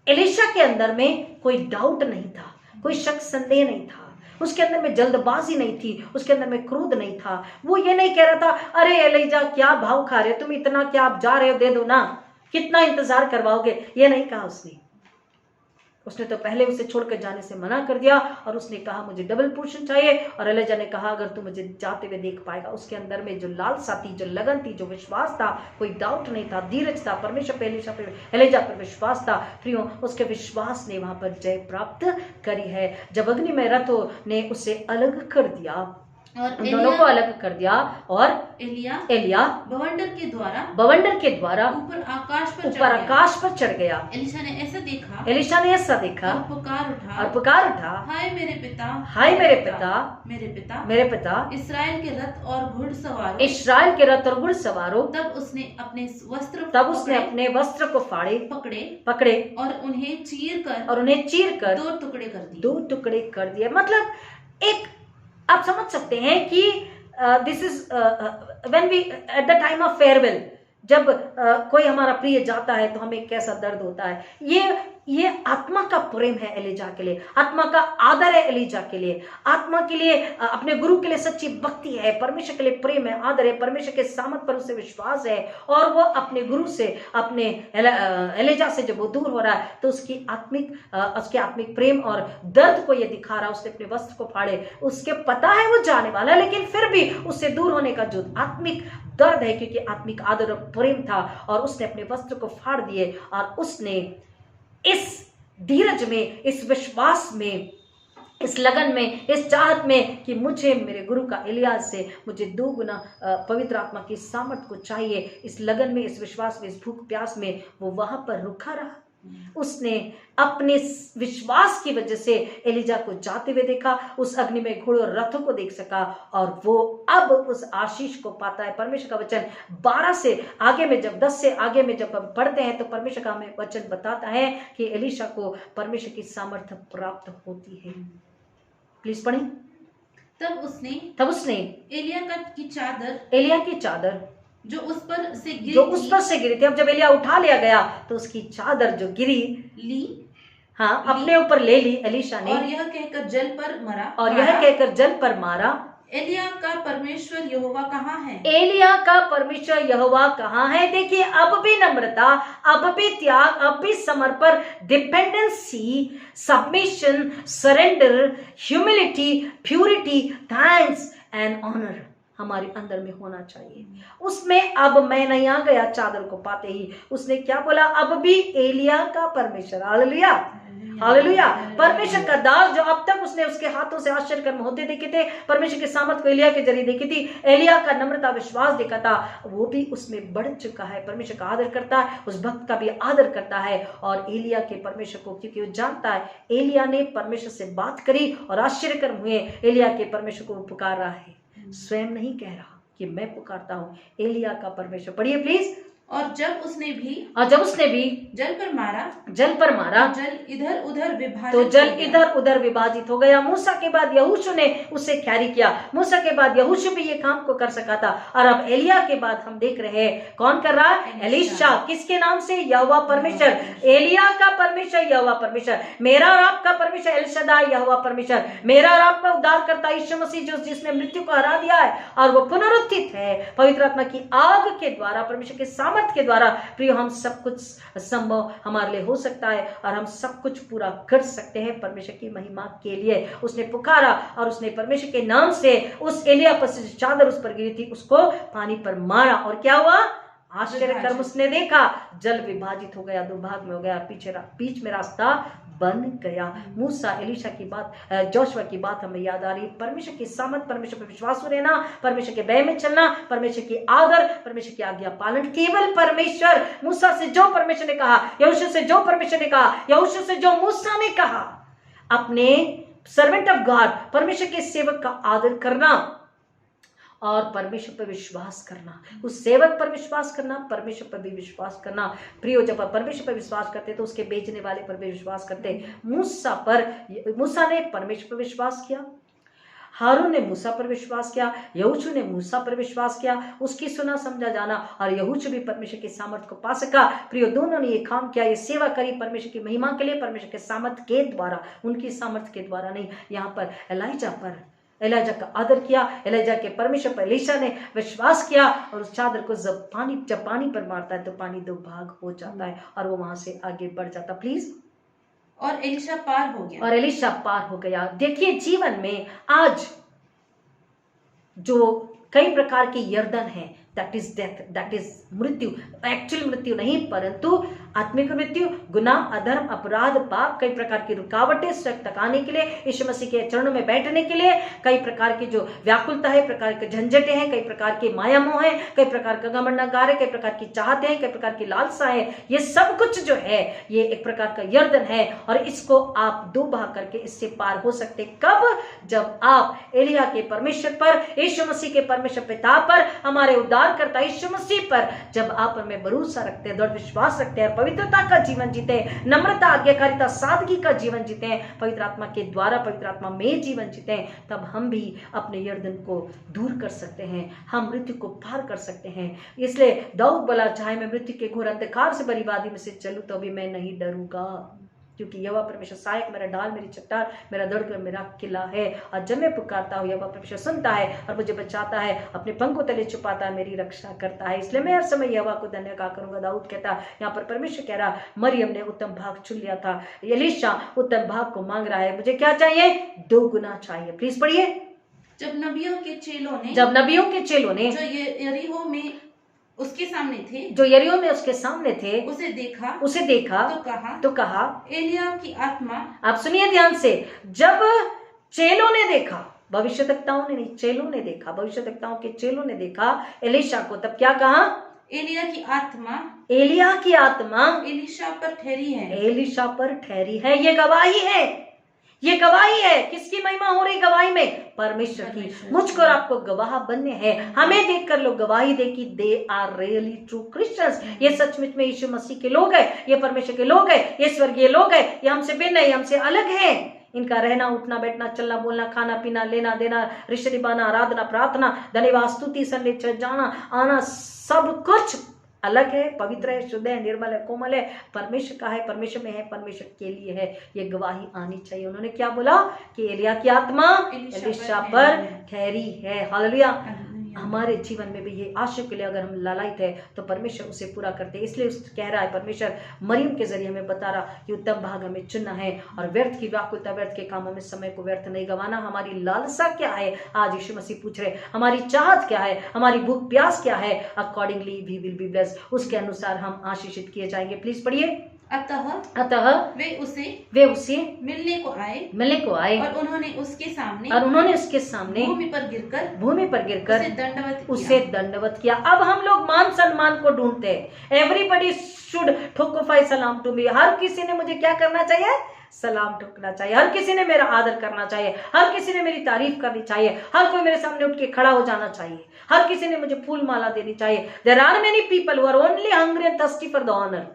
Speaker 2: एलीशा के अंदर में कोई डाउट नहीं था, कोई शक संदेह नहीं था, उसके अंदर में जल्दबाजी नहीं थी, उसके अंदर में क्रोध नहीं था। वो ये नहीं कह रहा था अरे एलीजा क्या भाव खा रहे हो तुम, इतना क्या आप जा रहे हो, दे दो ना, कितना इंतजार करवाओगे, ये नहीं कहा उसने तो पहले उसे छोड़कर जाने से मना कर दिया और उसने कहा मुझे डबल पोर्शन चाहिए। और एलीजा ने कहा अगर तू मुझे जाते हुए देख पाएगा। उसके अंदर में जो लालसा थी, जो लगन थी, जो विश्वास था, कोई डाउट नहीं था, धीरज था, परमेश्वर पे, एलीजा पर विश्वास था। प्रियो, उसके विश्वास ने वहां पर जय प्राप्त करी है। जब अग्नि में रथों ने उसे अलग कर दिया और
Speaker 1: दोनों को अलग कर दिया, और एलिया
Speaker 2: बवंडर के द्वारा
Speaker 1: ऊपर आकाश पर चढ़ गया।
Speaker 2: एलीशा ने ऐसा देखा
Speaker 1: और पुकार उठा,
Speaker 2: हाय मेरे
Speaker 1: पिता,
Speaker 2: इस्राएल के रथ और घुड़सवारों। तब उसने अपने वस्त्र को पकड़े और उन्हें चीर कर
Speaker 1: 2 टुकड़े कर दिए। मतलब एक आप समझ सकते हैं कि this is when we at the time of farewell, जब कोई हमारा प्रिय जाता है तो हमें कैसा दर्द होता है। ये आत्मा का प्रेम है एलीजा के लिए, आत्मा का आदर है एलीजा के लिए, आत्मा के लिए, अपने गुरु के लिए सच्ची भक्ति है, परमेश्वर के लिए प्रेम है, आदर है, परमेश्वर के सामर्थ पर उसे विश्वास है। और वो अपने गुरु से, अपने एलीजा से जब वो दूर हो रहा है तो उसके आत्मिक प्रेम और दर्द को ये दिखा रहा है। उसने अपने वस्त्र को फाड़े, उसके पता है वो जाने वाला है, लेकिन फिर भी उससे दूर होने का जो आत्मिक दर्द है, क्योंकि आत्मिक आदर और प्रेम था, और उसने अपने वस्त्र को फाड़ दिए और उसने इस धीरज में, इस विश्वास में, इस लगन में, इस चाहत में कि मुझे मेरे गुरु का एलिया से मुझे 2 गुना पवित्र आत्मा की सामर्थ को चाहिए, इस लगन में, इस विश्वास में, इस भूख प्यास में वो वहां पर रुका रहा। उसने अपने विश्वास की वजह से एलीजा को जाते हुए देखा, उस अग्नि में घोड़ों और रथों को देख सका, और वो अब उस आशीष को पाता है। परमेश्वर का वचन 12 से आगे में, जब 10 से आगे में जब हम पढ़ते हैं तो परमेश्वर का हमें वचन बताता है कि एलीशा को परमेश्वर की सामर्थ्य प्राप्त होती है। प्लीज पढ़ें।
Speaker 2: तब उसने
Speaker 1: एलिया की चादर
Speaker 2: जो उस पर से
Speaker 1: गिरी थी। अब जब एलिया उठा लिया गया तो उसकी चादर जो गिरी अपने ऊपर ले ली एलीशा ने,
Speaker 2: और यह कहकर जल पर मारा, एलिया का परमेश्वर यहोवा कहाँ है?
Speaker 1: एलिया का परमेश्वर यहोवा कहाँ है? देखिए, अब भी नम्रता, अब भी त्याग, अब भी समर्पण, dependency, submission, surrender, humility, purity, thanks and honour हमारे अंदर में होना चाहिए। उसमें अब मैं नहीं आ गया। चादर को पाते ही उसने क्या बोला? अब भी एलिया का परमेश्वर, हालेलुया हालेलुया, परमेश्वर का दास जो अब तक उसने उसके हाथों से आश्चर्य कर्म होते देखे थे, परमेश्वर की सामर्थ को एलिया के जरिए देखी थी, एलिया का नम्रता विश्वास देखा था, वो भी उसमें बढ़ चुका है। परमेश्वर का आदर करता है, उस भक्त का भी आदर करता है। और एलिया के परमेश्वर को, क्योंकि वो जानता है एलिया ने परमेश्वर से बात करी और आश्चर्य कर्म हुए, एलिया के परमेश्वर को पुकार रहा है, स्वयं नहीं कह रहा कि मैं पुकारता हूं, एलिया का परमेश्वर। पढ़िए प्लीज।
Speaker 2: और जब उसने भी
Speaker 1: जल पर मारा,
Speaker 2: जल इधर उधर विभाजित
Speaker 1: हो गया। मूसा के बाद यहोशू ने उसे कैरी किया। मूसा के बाद यहोशू भी ये काम को कर सका था। और अब एलिया के बाद हम देख रहे हैं कौन कर रहा है? एलीशा। किसके नाम से? यहोवा परमेश्वर। एलिया का परमेश्वर यहोवा परमेश्वर, मेरा और आपका परमेश्वर एल शद्दाई यहोवा परमेश्वर, मेरा और आपका उद्धारकर्ता यीशु मसीह, जिसने मृत्यु को हरा दिया है और वो पुनरुत्थित है पवित्र आत्मा की आग के द्वारा, परमेश्वर के सामर्थ के द्वारा। प्रियो, हम सब कुछ संभव हमारे लिए हो सकता है और हम सब कुछ पूरा कर सकते हैं परमेश्वर की महिमा के लिए। उसने पुकारा और उसने परमेश्वर के नाम से उस एलिया पर से चादर उस पर गिरी थी उसको पानी पर मारा, और क्या हुआ? आश्चर्य कर्म उसने देखा, जल विभाजित हो गया, 2 भाग में हो गया, बीच में रास्ता बन गया। मूसा, एलीशा की बात, जोशुआ की बात हमें याद आ रही। परमेश्वर की सामर्थ, परमेश्वर पर विश्वास रहना, परमेश्वर के भय में चलना, परमेश्वर की आदर, परमेश्वर की आज्ञा पालन। केवल परमेश्वर, मूसा से जो परमेश्वर ने कहा, यहोशू से जो परमेश्वर ने कहा, यहोशू से जो मूसा ने कहा, अपने सर्वेंट ऑफ गॉड, परमेश्वर के सेवक का आदर करना और परमेश्वर पर विश्वास करना, उस सेवक पर विश्वास करना, परमेश्वर पर भी विश्वास करना। प्रियो, जब परमेश्वर पर विश्वास करते तो उसके भेजने वाले पर भी विश्वास करते। मूसा ने परमेश्वर पर विश्वास किया, हारून ने मूसा पर विश्वास किया, यहोशू ने मूसा पर विश्वास किया, उसकी सुना समझा जाना, और यहोशू भी परमेश्वर के सामर्थ को पा सका। प्रियो, दोनों ने ये काम किया, ये सेवा करी परमेश्वर की महिमा के लिए, परमेश्वर के सामर्थ के द्वारा, उनकी सामर्थ के द्वारा नहीं। यहाँ पर एलीजा का आदर किया, एलीजा के परमेश्वर पर एलीशा ने विश्वास किया, और उस चादर को जब पानी पर मारता है तो पानी 2 भाग हो जाता है और वो वहां से आगे बढ़ जाता। प्लीज।
Speaker 2: और एलीशा पार हो गया।
Speaker 1: देखिए, जीवन में आज जो कई प्रकार की यर्दन है, that is death, that is मृत्यु। एक्चुअल मृत्यु नहीं, परंतु आत्मिक मृत्यु, गुनाह, अधर्म, अपराध, पाप, कई प्रकार की रुकावटें स्वर्ग तक आने के लिए, यीशु मसीह के चरणों में बैठने के लिए, कई प्रकार की जो व्याकुलता है, प्रकार के झंझटें हैं, कई प्रकार के माया मोह है, कई प्रकार का घमंड नकार है, कई प्रकार की चाहते हैं, कई प्रकार की लालसा है। ये सब कुछ जो है ये एक प्रकार का यर्दन है, और इसको आप 2 भाग करके इससे पार हो सकते। कब? जब आप एलिया के परमेश्वर पर, यीशु मसीह के परमेश्वर पिता पर, हमारे उद्धार प्यार करता है यीशु मसीह पर, जब आप में भरोसा रखते हैं, दृढ़ विश्वास रखते हैं, पवित्रता का जीवन जीते हैं, नम्रता, आज्ञाकारिता, सादगी का जीवन जीते हैं, पवित्र आत्मा के द्वारा, पवित्र आत्मा में जीवन जीते हैं, तब हम भी अपने यर्दन को दूर कर सकते हैं, हम मृत्यु को पार कर सकते हैं। इसलिए दाऊद बोला, चाहे मैं मृत्यु के घोर अंधकार से भरी वादी में से चलूं तो भी मैं नहीं डरूंगा, क्योंकि यहोवा परमेश्वर सहायक, मेरा ढाल, मेरी चट्टान, मेरा दृढ़, मेरा किला है। और जब मैं पुकारता हूँ, यहोवा परमेश्वर सुनता है और मुझे बचाता है, अपने पंखों तले छुपाता है, मेरी रक्षा करता है। इसलिए मैं हर समय यहोवा को धन्यवाद करूंगा। दाऊद कहता, यहाँ पर परमेश्वर कह रहा, मरियम ने उत्तम भाग चुन लिया था, एलीशा उत्तम भाग को मांग रहा है, मुझे क्या चाहिए? 2 गुना चाहिए। प्लीज पढ़िए।
Speaker 2: जब नबियों के चेलों ने जो यरीहो में उसके सामने थे,
Speaker 1: जो यरीहो में उसके सामने थे,
Speaker 2: उसे देखा
Speaker 1: तो कहा
Speaker 2: एलिया की आत्मा।
Speaker 1: आप सुनिए ध्यान से, जब चेलों ने देखा, भविष्यद्वक्ताओं ने नहीं, चेलों ने देखा, भविष्यद्वक्ताओं के चेलों ने देखा एलीशा को, तब क्या कहा?
Speaker 2: एलिया की आत्मा एलीशा पर ठहरी है।
Speaker 1: एलीशा पर ठहरी है। ये गवाही है, ये गवाही है। किसकी महिमा हो रही गवाही में? परमेश्वर की। मुझको और आपको गवाह बनने हैं। हमें देखकर लोग गवाही दे कि they are really true Christians. ये सचमुच में यीशु मसीह के लोग हैं, ये परमेश्वर के लोग हैं, ये स्वर्गीय लोग हैं, ये हमसे भिन्न है, ये हमसे अलग है। इनका रहना, उठना, बैठना, चलना, बोलना, खाना पीना, लेना देना, रिश्ते निभाना, आराधना, प्रार्थना, धन्यवाद, स्तुति, संदेश, जाना आना, सब कुछ अलग है, पवित्र है, शुद्ध है, निर्मल है, कोमल है, परमेश्वर का है, परमेश्वर में है, परमेश्वर के लिए है। ये गवाही आनी चाहिए। उन्होंने क्या बोला कि एलिया की आत्मा एलीशा पर ठहरी है। हालेलुया। हमारे जीवन में भी ये आशा के लिए अगर हम लालायित है तो परमेश्वर उसे पूरा करते हैं। इसलिए उस कह रहा है परमेश्वर मरियम के जरिए हमें बता रहा कि उत्तम भाग हमें चुनना है और व्यर्थ की व्याकुलता, व्यर्थ के कामों में समय को व्यर्थ नहीं गंवाना। हमारी लालसा क्या है? आज यीशु मसीह पूछ रहे, हमारी चाहत क्या है? हमारी भूख प्यास क्या है? Accordingly we will be blessed. उसके अनुसार हम आशीषित किए जाएंगे। प्लीज पढ़िए।
Speaker 2: अतः वे उसे मिलने को आए और उन्होंने उसके सामने भूमि पर गिरकर उसे
Speaker 1: दंडवत किया। अब हम लोग मान सम्मान को ढूंढते हैं। एवरीबडी शुड ठोकोफाई सलाम टू मी। हर किसी ने मुझे क्या करना चाहिए? सलाम ठोकना चाहिए। हर किसी ने मेरा आदर करना चाहिए। हर किसी ने मेरी तारीफ करनी चाहिए। हर कोई मेरे सामने उठ के खड़ा हो जाना चाहिए। हर किसी ने मुझे फूल माला देनी चाहिए। There are many people who are only hungry and thirsty for the honour.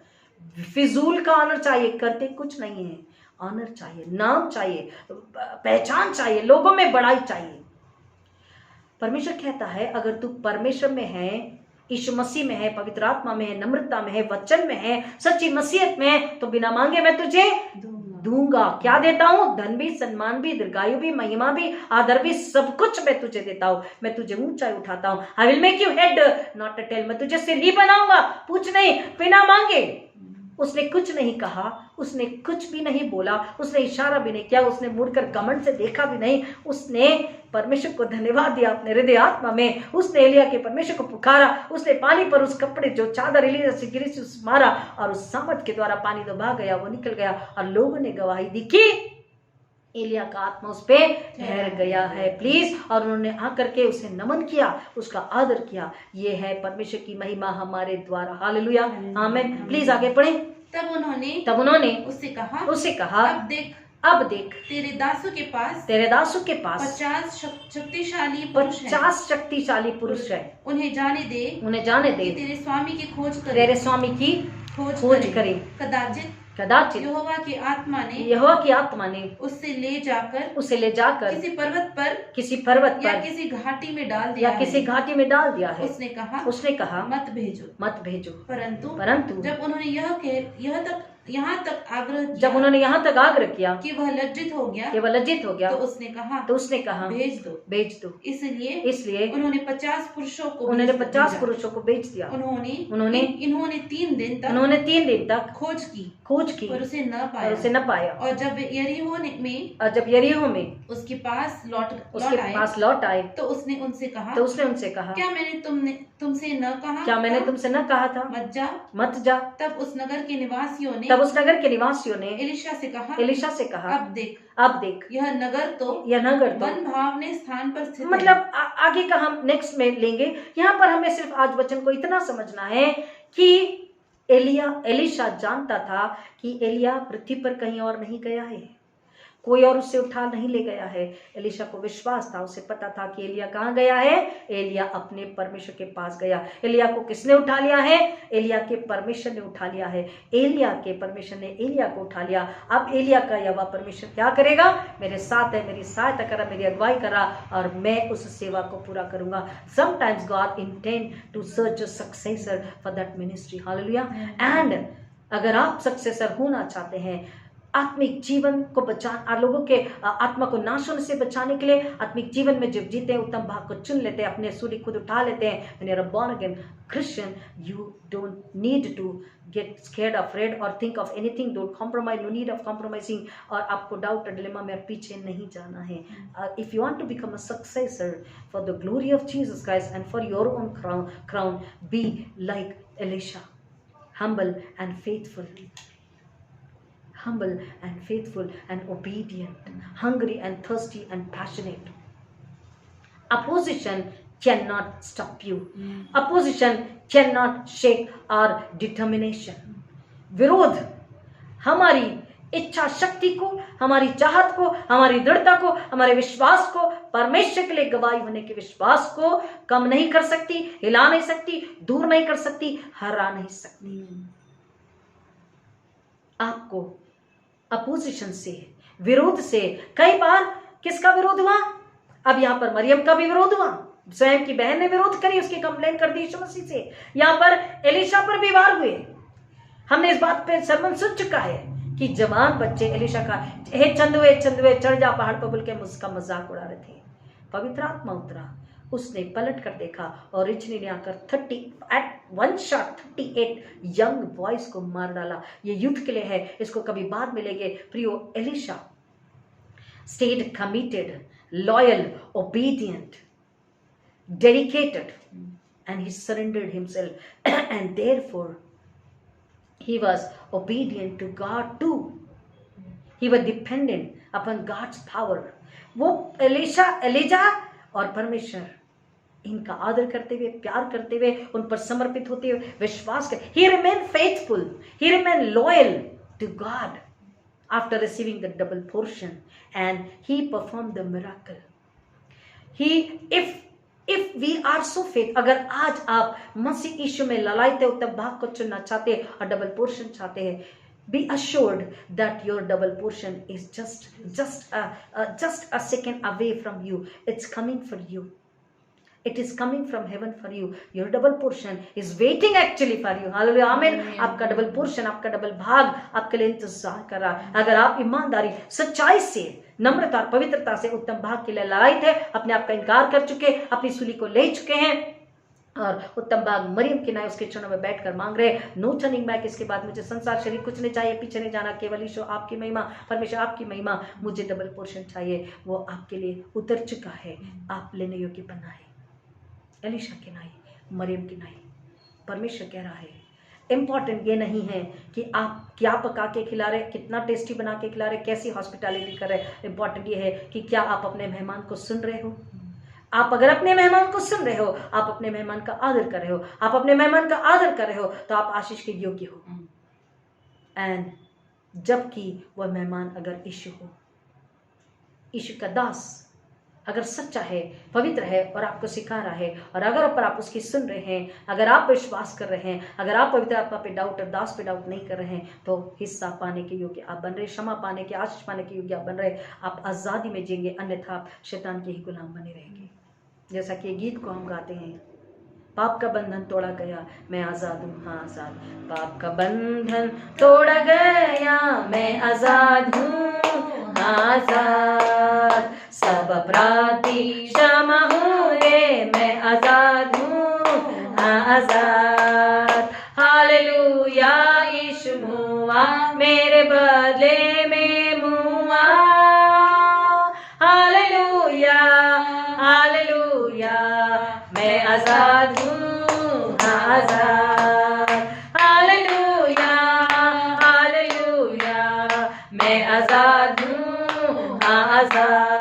Speaker 1: फिजूल का ऑनर चाहिए, करते कुछ नहीं है। ऑनर चाहिए, नाम चाहिए, पहचान चाहिए, लोगों में बड़ाई चाहिए। परमेश्वर कहता है अगर तू परमेश्वर में है, यीशु मसीह में है, पवित्र आत्मा में है, नम्रता में है, वचन में है, सच्ची मसीहत में है, तो बिना मांगे मैं तुझे दूंगा। क्या देता हूं? धन भी, सम्मान भी, दीर्घायु भी, महिमा भी, आदर भी, सब कुछ मैं तुझे देता हूं। मैं तुझे ऊंचाई उठाता हूं। I will make you head not a tail. मैं तुझे सिर ही बनाऊंगा, पूछ नहीं, बिना मांगे। उसने कुछ नहीं कहा, उसने कुछ भी नहीं बोला, उसने इशारा भी नहीं किया, उसने मुड़कर घमंड से देखा भी नहीं। उसने परमेश्वर को धन्यवाद दिया अपने हृदय आत्मा में। उसने एलिया के परमेश्वर को पुकारा। उसने पानी पर उस कपड़े जो चादर एलिया से गिरी से उस मारा और उस सामर्थ के द्वारा पानी तो भाग गया, वो निकल गया और लोगों ने गवाही दी कि एलिया का आत्मा उस पे ठहर गया है। प्लीज। और उन्होंने आकर के उसे नमन किया, उसका आदर किया। ये है परमेश्वर की महिमा हमारे द्वारा। हालेलुया, आमीन। प्लीज आगे पढ़ें।
Speaker 2: तब उन्होंने उससे कहा
Speaker 1: अब देख
Speaker 2: तेरे दासों के पास 50
Speaker 1: शक्तिशाली पुरुष है।
Speaker 2: उन्हें जाने दे तेरे स्वामी की खोज करे। कदाचित यहोवा की आत्मा ने उसे ले जाकर किसी पर्वत पर या किसी घाटी में डाल दिया है। उसने कहा मत भेजो। परंतु जब उन्होंने यहाँ तक आग्रह किया कि वह लज्जित हो गया, तो उसने कहा भेज दो। इसलिए उन्होंने 50 पुरुषों को भेज दिया। इन्होंने 3 दिन तक खोज की पर उसे न पाया। और जब यरीहो में उसके पास लौट आए तो उसने उनसे कहा क्या मैंने तुमसे न कहा था मत जा। तब उस नगर के निवासियों ने एलीशा से कहा अब देख यह नगर तो वन भावने स्थान पर स्थित है।
Speaker 1: मतलब आगे का हम नेक्स्ट में लेंगे। यहाँ पर हमें सिर्फ आज वचन को इतना समझना है कि एलीशा जानता था कि एलिया पृथ्वी पर कहीं और नहीं गया है। कोई और उससे उठा नहीं ले गया है। एलिशा को विश्वास था, उसे पता था कि एलिया कहाँ गया है। एलिया अपने परमेश्वर के पास गया। एलिया को किसने उठा लिया है? एलिया के परमेश्वर ने उठा लिया है। एलिया के परमेश्वर ने एलिया को उठा लिया। अब एलिया का यहोवा परमेश्वर क्या करेगा? मेरे साथ है, मेरी सहायता करा, मेरी अगुवाई करा और मैं उस सेवा को पूरा करूंगा। Sometimes God intend to search a successor for that ministry. Hallelujah. And अगर आप सक्सेसर होना चाहते हैं, आत्मिक जीवन को बचा लोगों के आत्मा को नाश होने से बचाने के लिए, आत्मिक जीवन में जब जीते हैं, उत्तम भाग को चुन लेते हैं, अपने सूली खुद उठा लेते हैं। When you're a born again Christian, you don't need to get scared, afraid or think of anything. Don't compromise, no need of compromising. और आपको डाउट डिलेमा में पीछे नहीं जाना है। If you want to become a successor for the glory of Jesus Christ and for your own crown, be like Elisha, humble and faithful. Humble and faithful and obedient, hungry and thirsty and passionate. Opposition cannot stop you. Opposition cannot shake our determination. विरोध हमारी इच्छा शक्ति को, हमारी चाहत को, हमारी दृढ़ता को, हमारे विश्वास को, परमेश्वर के लिए गवाही होने के विश्वास को कम नहीं कर सकती, हिला नहीं सकती, दूर नहीं कर सकती, हरा नहीं सकती। आपको अपोजिशन से, विरोध से, कई बार किसका विरोध हुआ? अब यहां पर मरियम का भी विरोध हुआ, स्वयं की बहन ने विरोध करी, उसकी कंप्लेन कर दी यीशु मसीह से। यहां पर एलिशा पर भी वार हुए। हमने इस बात पे सरमन सुन चुका है कि जवान बच्चे एलिशा का हे चंदुए चंदुए चढ़ जा पहाड़ पर बोल के उसका मजाक उड़ा रहे थे। पवित्र आत्मा उतरा, उसने पलट कर देखा और रिचनी ने आकर 30 at one shot 38 young boys को मार डाला। ये युद्ध के लिए है, इसको कभी बाद में लेंगे। प्रियो, Elisha stayed committed, loyal, obedient, dedicated, and he surrendered himself and therefore he was obedient to God too. He was dependent upon God's power. वो एलिजा और परमेश्वर इनका आदर करते हुए, प्यार करते हुए, उन पर समर्पित होते हुए, विश्वास कर, he remained faithful, he remained loyal to God after receiving the double portion and he performed the miracle. If we are so faith, अगर आज आप मसीह यीशु में ललायते उत्तम भाग को चुनना चाहते हैं और डबल पोर्शन चाहते हैं, be assured that your double portion is just a second away from you. It's coming for you. It is coming from heaven for you. Your double portion is waiting actually for you. Hallelujah, amen. आपका double portion, आपका double भाग आपके लिए इंतजार कर रहा है। अगर आप ईमानदारी, सच्चाई से, नम्रता और पवित्रता से उत्तम भाग के लिए लड़ाई थे, अपने आप का इनकार कर चुके, अपनी सूली को ले चुके हैं और उत्तम भाग मरियम के नाय उसके चरणों में बैठकर मांग रहे, नो टर्निंग बैक। इसके बाद मुझे संसार शरीर कुछ नहीं चाहिए, पीछे नहीं जाना, केवल ईश्वर आपकी महिमा, परमेश्वर आपकी महिमा, मुझे डबल पोर्शन चाहिए। वो आपके लिए उतर चुका है, आप लेने योग्य बना है। एलिशा की नाई, मरियम की नाई, परमेश्वर कह रहा है, इम्पॉर्टेंट ये नहीं है कि आप क्या पका के खिला रहे, कितना टेस्टी बना के खिला रहे, कैसी हॉस्पिटैलिटी कर रहे। इम्पॉर्टेंट ये है कि क्या आप अपने मेहमान को सुन रहे हो। आप अगर अपने मेहमान को सुन रहे हो, आप अपने मेहमान का आदर कर रहे हो, आप अपने मेहमान का आदर कर रहे हो, तो आप आशीष के योग्य हो। एंड जबकि वह मेहमान अगर यीशु हो, यीशु का दास अगर सच्चा है, पवित्र है और आपको सिखा रहा है, और अगर आप उसकी सुन रहे हैं, अगर आप विश्वास कर रहे हैं, अगर आप पवित्र आत्मा पे डाउट और दास पे डाउट नहीं कर रहे हैं, तो हिस्सा पाने के योग्य आप बन रहे, क्षमा पाने के, आशीष पाने के योग्य आप बन रहे, आप आज़ादी में जिएंगे, अन्यथा आप शैतान के ही गुलाम बने रहेंगे। जैसा कि गीत को हम गाते हैं, पाप का बंधन तोड़ा गया, मैं आज़ाद हूँ, हाँ आज़ाद। पाप का बंधन तोड़ा गया, मैं आज़ाद हूँ, आज़ाद। सब अपराधी क्षमा हुए, मैं आज़ाद हूँ, आज़ाद। हालेलुया, यीशु मुआ मेरे बदले में मुआ। हालेलुया, हालेलुया, मैं आज़ाद हूँ, आज़ाद। हालेलुया, हालेलुया, मैं आज़ाद हूँ, आज़ाद।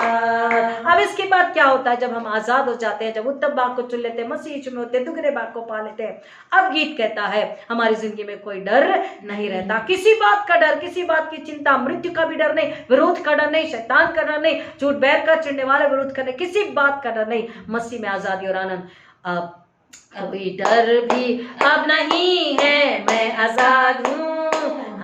Speaker 1: अब इस इसके बाद क्या होता है? जब हम आजाद हो जाते हैं, जब उत्तम भाग को चुन लेते हैं, मसीह यीशु में होते हैं, दुगने भाग को पा लेते हैं, अब गीत कहता है हमारी जिंदगी में कोई डर नहीं रहता, किसी बात का डर, किसी बात की चिंता, मृत्यु का भी डर नहीं, विरोध का डर नहीं, शैतान का डर नहीं, झूठ बैर का, चिढ़ने वाले विरोध करने, किसी बात का डर नहीं। मसीह में आजादी और आनंद। अब कोई डर भी अब नहीं है, मैं आजाद हूँ,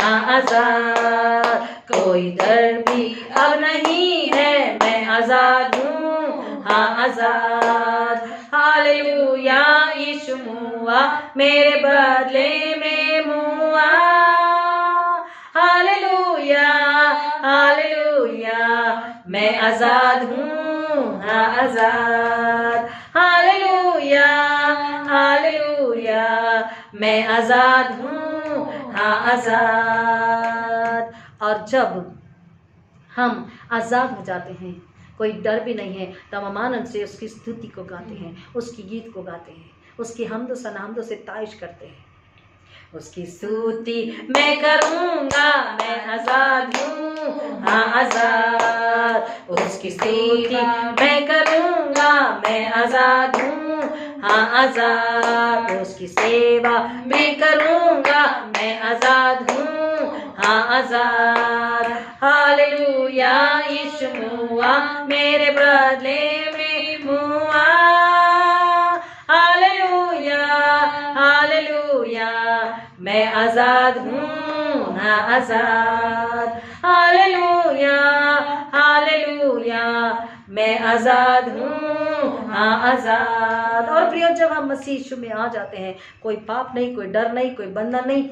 Speaker 1: हाँ आजाद। कोई डर भी अब नहीं है, मैं आजाद हूँ, हाँ आजाद। हालेलुया, यीशु मुआ मेरे बदले में मुआ। हालेलुया, हालेलुया, मैं आजाद हूँ, हाँ आजाद। हालेलुया, हालेलुया, मैं आजाद हूँ, हाँ आजाद। और जब हम आजाद हो जाते हैं, कोई डर भी नहीं है, तब हम आनंद से उसकी स्तुति को गाते हैं, उसकी गीत को गाते हैं, उसकी हमदो सनामदो से ताइश करते हैं। उसकी स्तुति मैं करूँगा, मैं आजाद हूँ, हाँ आजाद। उसकी स्तुति मैं करूँगा, मैं आजाद हूँ, हाँ आजाद। उसकी सेवा मैं करूँगा, मैं आजाद हूँ, हाँ आजाद। हालेलुया, यीशु मुआ मेरे बदले में मुआ। हालेलुया, हालेलुया, मैं आजाद हूँ, हाँ आजाद। हालेलुया, हालेलुया, मैं आजाद हूँ, हाँ आजाद। और प्रियो, जब हम मसीह यीशु में आ जाते हैं, कोई पाप नहीं, कोई डर नहीं, कोई बंधन नहीं,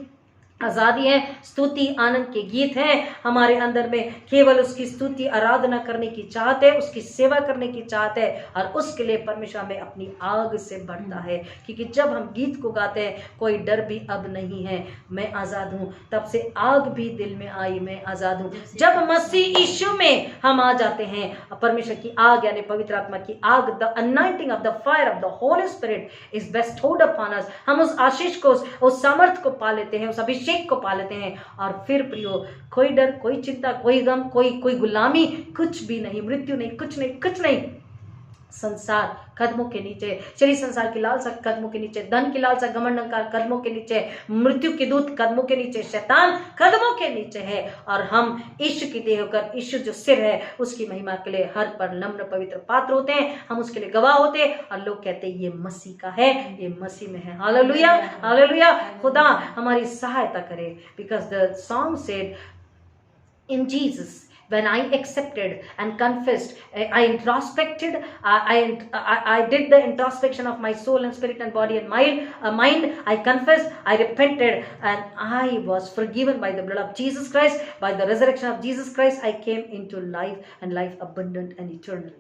Speaker 1: आजादी है, स्तुति आनंद के गीत हैं हमारे अंदर में। केवल उसकी स्तुति आराधना करने की चाहत है, उसकी सेवा करने की चाहत है, और उसके लिए परमेश्वर में अपनी आग से बढ़ता है। क्योंकि जब हम गीत को गाते हैं, कोई डर भी अब नहीं है, मैं आजाद हूँ, तब से आग भी दिल में आई, मैं आजाद हूँ। जब मसीह यीशु में हम आ जाते हैं, परमेश्वर की आग यानी पवित्र आत्मा की आग, the anointing of the fire of the holy spirit is bestowed upon us. हम उस आशीष को, उस सामर्थ को पा लेते हैं, उस अभिषेक को पा लेते हैं। और फिर प्रियो, कोई डर, कोई चिंता, कोई गम, कोई गुलामी, कुछ भी नहीं, मृत्यु नहीं, कुछ नहीं, कुछ नहीं। संसार कदमों के नीचे, शरीर संसार की लालसा कदमों के नीचे, धन की लालसा, घमंड अहंकार कदमों के नीचे, मृत्यु के दूत कदमों के नीचे, शैतान कदमों के नीचे है। और हम यीशु की देह होकर, यीशु जो सिर है, उसकी महिमा के लिए हर पर नम्र पवित्र पात्र होते हैं। हम उसके लिए गवाह होते हैं, और लोग कहते हैं ये मसीह का है, ये मसीह में है। Hallelujah, hallelujah. खुदा हमारी सहायता करे, because the song said in Jesus, when I accepted and confessed, I introspected, I did the introspection of my soul and spirit and body and mind. I confessed, I repented, and I was forgiven by the blood of Jesus Christ. By the resurrection of Jesus Christ, I came into life, and life abundant and eternal.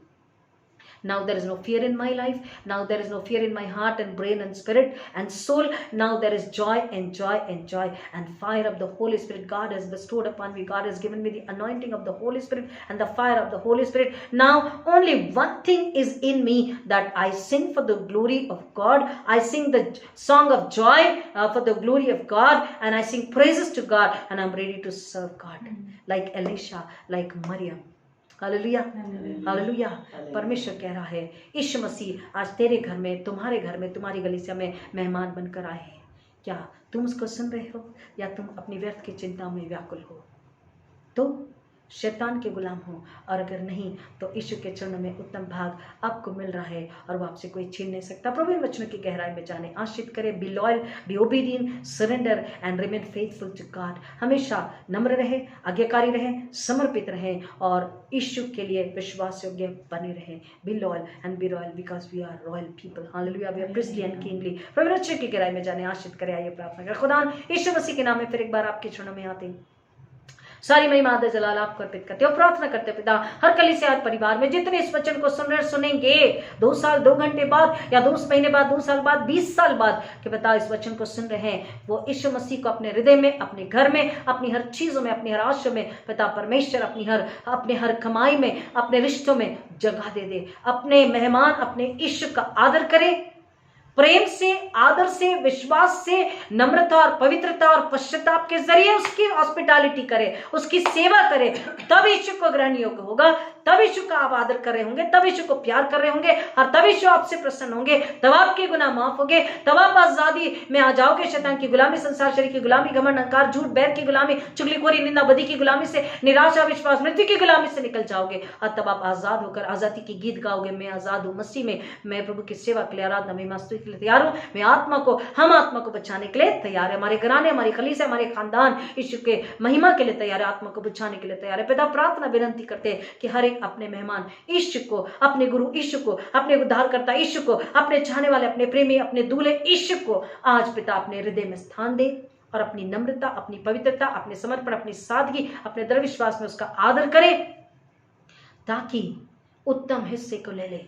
Speaker 1: Now there is no fear in my life. Now there is no fear in my heart and brain and spirit and soul. Now there is joy and joy and joy and fire of the Holy Spirit God has bestowed upon me. God has given me the anointing of the Holy Spirit and the fire of the Holy Spirit. Now only one thing is in me, that I sing for the glory of God. I sing the song of joy for the glory of God, and I sing praises to God, and I'm ready to serve God like Elisha, like Miriam. Hallelujah, hallelujah. परमेश्वर कह रहा है, यीशु मसीह आज तेरे घर में, तुम्हारे घर में, तुम्हारी गलीसिया में मेहमान बनकर आए हैं। क्या तुम उसको सुन रहे हो, या तुम अपनी व्यर्थ की चिंता में व्याकुल हो? तो शैतान के गुलाम हो, और अगर नहीं तो यीशु के चरणों में उत्तम भाग आपको मिल रहा है, और वो आपसे कोई छीन नहीं सकता। प्रभु इन वचनों की गहराई में जाने आश्रित करे। Be loyal, be obedient, surrender and remain faithful to God. हमेशा नम्र रहे, आज्ञाकारी रहे, समर्पित रहे, और यीशु के लिए विश्वास योग्य बने रहे। Be loyal and be royal, because we are royal people. Hallelujah, we are priestly and kingly. प्रभु इन वचनों की गहराई में जाने आश्रित करे। आइए प्रार्थना करें। खुदा यीशु मसीह के नाम में फिर एक बार आपके चरणों में आते हैं, सारी महिमा आदर जलाल आपको अर्पित करते हो। प्रार्थना करते पिता, हर कलीसिया, हर परिवार में जितने इस वचन को सुन रहे, सुनेंगे 2 साल 2 घंटे बाद, या 2 महीने बाद, 2 साल बाद, 20 साल बाद, कि पिता इस वचन को सुन रहे हैं, वो यीशु मसीह को अपने हृदय में, अपने घर में, अपनी हर चीजों में, अपनी हर आशा में, पिता परमेश्वर अपने हर कमाई में, अपने रिश्तों में जगह दे दे। अपने मेहमान, अपने यीशु का आदर करे, प्रेम से, आदर से, विश्वास से, नम्रता और पवित्रता और पश्चाताप के जरिए उसकी हॉस्पिटैलिटी करे, उसकी सेवा करे, तब यीशु को ग्रहण योग्य होगा, तब यीशु का आप आदर कर रहे होंगे, तब यीशु को प्यार कर रहे होंगे, और तब यीशु आपसे प्रसन्न होंगे, तब आपके गुनाह माफ होंगे, तब आप आजादी में आ जाओगे शैतान की गुलामी, संसार शरीर की गुलामी, घमंड, अहंकार, झूठ, बैर की गुलामी, चुगलीखोरी, निंदा, बदी की गुलामी से, निराशा, विश्वास, मृत्यु की गुलामी से निकल जाओगे, और तब आप आजाद होकर आजादी की गीत गाओगे, मैं आजाद हूं मसीह में, मैं प्रभु की सेवा के लिए, आराधना में, मस्तूरी के लिए तैयार हूं, मैं हम आत्मा को बचाने के लिए तैयार है, हमारे घराने, हमारी कलीसिया, हमारे खानदान यीशु के महिमा के लिए तैयार है, आत्मा को बचाने के लिए तैयार है। पिता प्रार्थना विनंती करते हैं कि हर एक अपने मेहमान यीशु को, अपने गुरु यीशु को, अपने उद्धारकर्ता यीशु को, अपने चाहने वाले, अपने प्रेमी, अपने दूल्हे यीशु को आज पिता अपने हृदय में स्थान दे, और अपनी नम्रता, अपनी पवित्रता, अपने समर्पण, अपनी सादगी, अपने दृढ़ विश्वास में उसका आदर करे, ताकि उत्तम हिस्से को ले ले।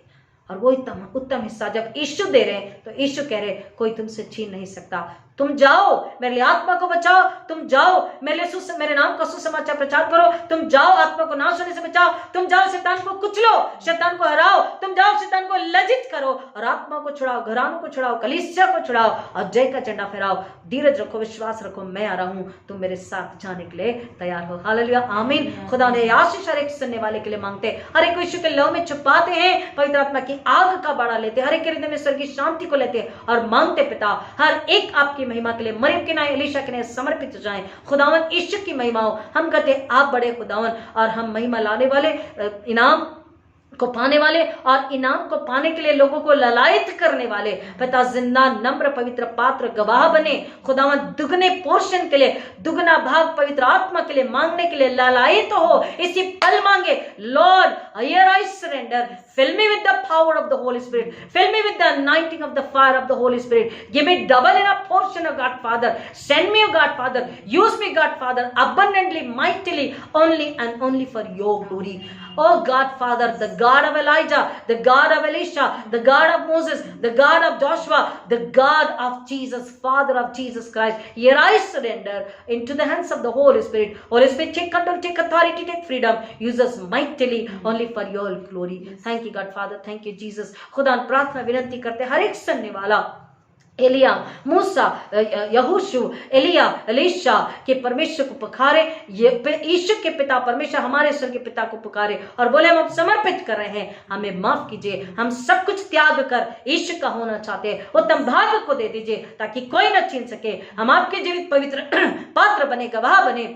Speaker 1: और वो उत्तम हिस्सा जब यीशु दे रहे हैं तो यीशु कह रहे कोई तुमसे छीन नहीं सकता। तुम जाओ, मेरे लिए आत्मा को बचाओ, तुम जाओ मेरे नाम का सुसमाचार प्रचार करो, तुम जाओ आत्मा को नाश होने से बचाओ, तुम जाओ शैतान को कुचलो, शैतान को हराओ, तुम जाओ शैतान को लज्जित करो, और आत्मा को छुड़ाओ, घरानों को छुड़ाओ, कलीसिया को छुड़ाओ, और जय का झंडा फहराओ। धीरज रखो, विश्वास रखो, मैं आ रहा हूं, तुम मेरे साथ जाने के लिए तैयार हो। हालेलुया, आमीन। खुदा ने आशीष हर एक सुनने वाले के लिए मांगते, हर एक यीशु के लहू में छुपाते हैं, पवित्र आत्मा की आग का बाड़ा लेते, हर एक के हृदय में स्वर्गीय शांति को लेते और मांगते पिता हर एक आपकी महिमा के लिए, मरियम के नाम, एलीशा के नाम समर्पित हो जाएं। खुदावन यीशु की महिमा हो। हम कहते आप बड़े खुदावन, और हम महिमा लाने वाले, इनाम को पाने वाले, और इनाम को पाने के लिए लोगों को ललायत करने वाले पिता जिंदा, नम्र, पवित्र पात्र, गवाह बने। खुदावन दुगने पोर्शन के लिए, दुगना भाग पवित्र आत्मा के लिए मांगने के लिए ललायत हो, इसी पल मांगे। Lord here I surrender, fill me with the power of the Holy Spirit, fill me with the anointing of the fire of the Holy Spirit, give me double enough portion of God Father, send me, O God Father, use me God Father abundantly, mightily, only and only for your glory. Oh God Father, the God of Elijah, the God of Elisha, the God of Moses, the God of Joshua, the God of Jesus, Father of Jesus Christ, here I surrender into the hands of the Holy Spirit. Holy Spirit, take control, take authority, take freedom, use us mightily only for your glory. Thank you God Father, thank you Jesus। खुदा प्रार्थना विनंती करते हर एक सुनने वाला, एलिया, मूसा, यहोशू, Elia, Elisha के परमेश्वर को पुकारे, ये यीशु के पिता परमेश्वर हमारे स्वर्गीय पिता को पुकारे और बोले हम अब समर्पित कर रहे हैं, हमें माफ कीजिए, हम सब कुछ त्याग कर यीशु का होना चाहते हैं, उत्तम भाग को दे दीजिए ताकि कोई न छीन सके। हम आपके जीवित पवित्र पात्र बने, गवाह बने,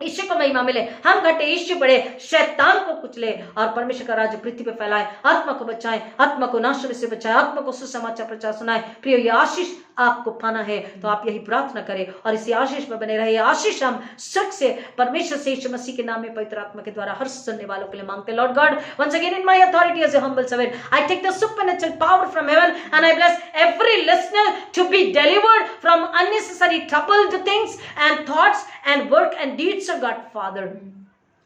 Speaker 1: यीशु को महिमा मिले, हम घटे, यीशु बढ़े, शैतान को कुचले और परमेश्वर का राज्य पृथ्वी पे फैलाए, आत्मा को बचाए, आत्मा को नाश होने से बचाए, आत्मा को सुसमाचार प्रचार सुनाए। प्रिय, ये आशीष आपको पाना है तो आप यही प्रार्थना करें और इसी आशीष में बने रहे। आशीष हम स्वर्ग से, परमेश्वर से, यीशु मसीह के नाम में, पवित्र आत्मा के द्वारा हर सुनने वालों के लिए मांगते। Lord God, once again in my authority as a humble servant, I take the supernatural power from heaven and I bless every listener to be delivered from unnecessary troubled things and thoughts and work and deeds of God Father,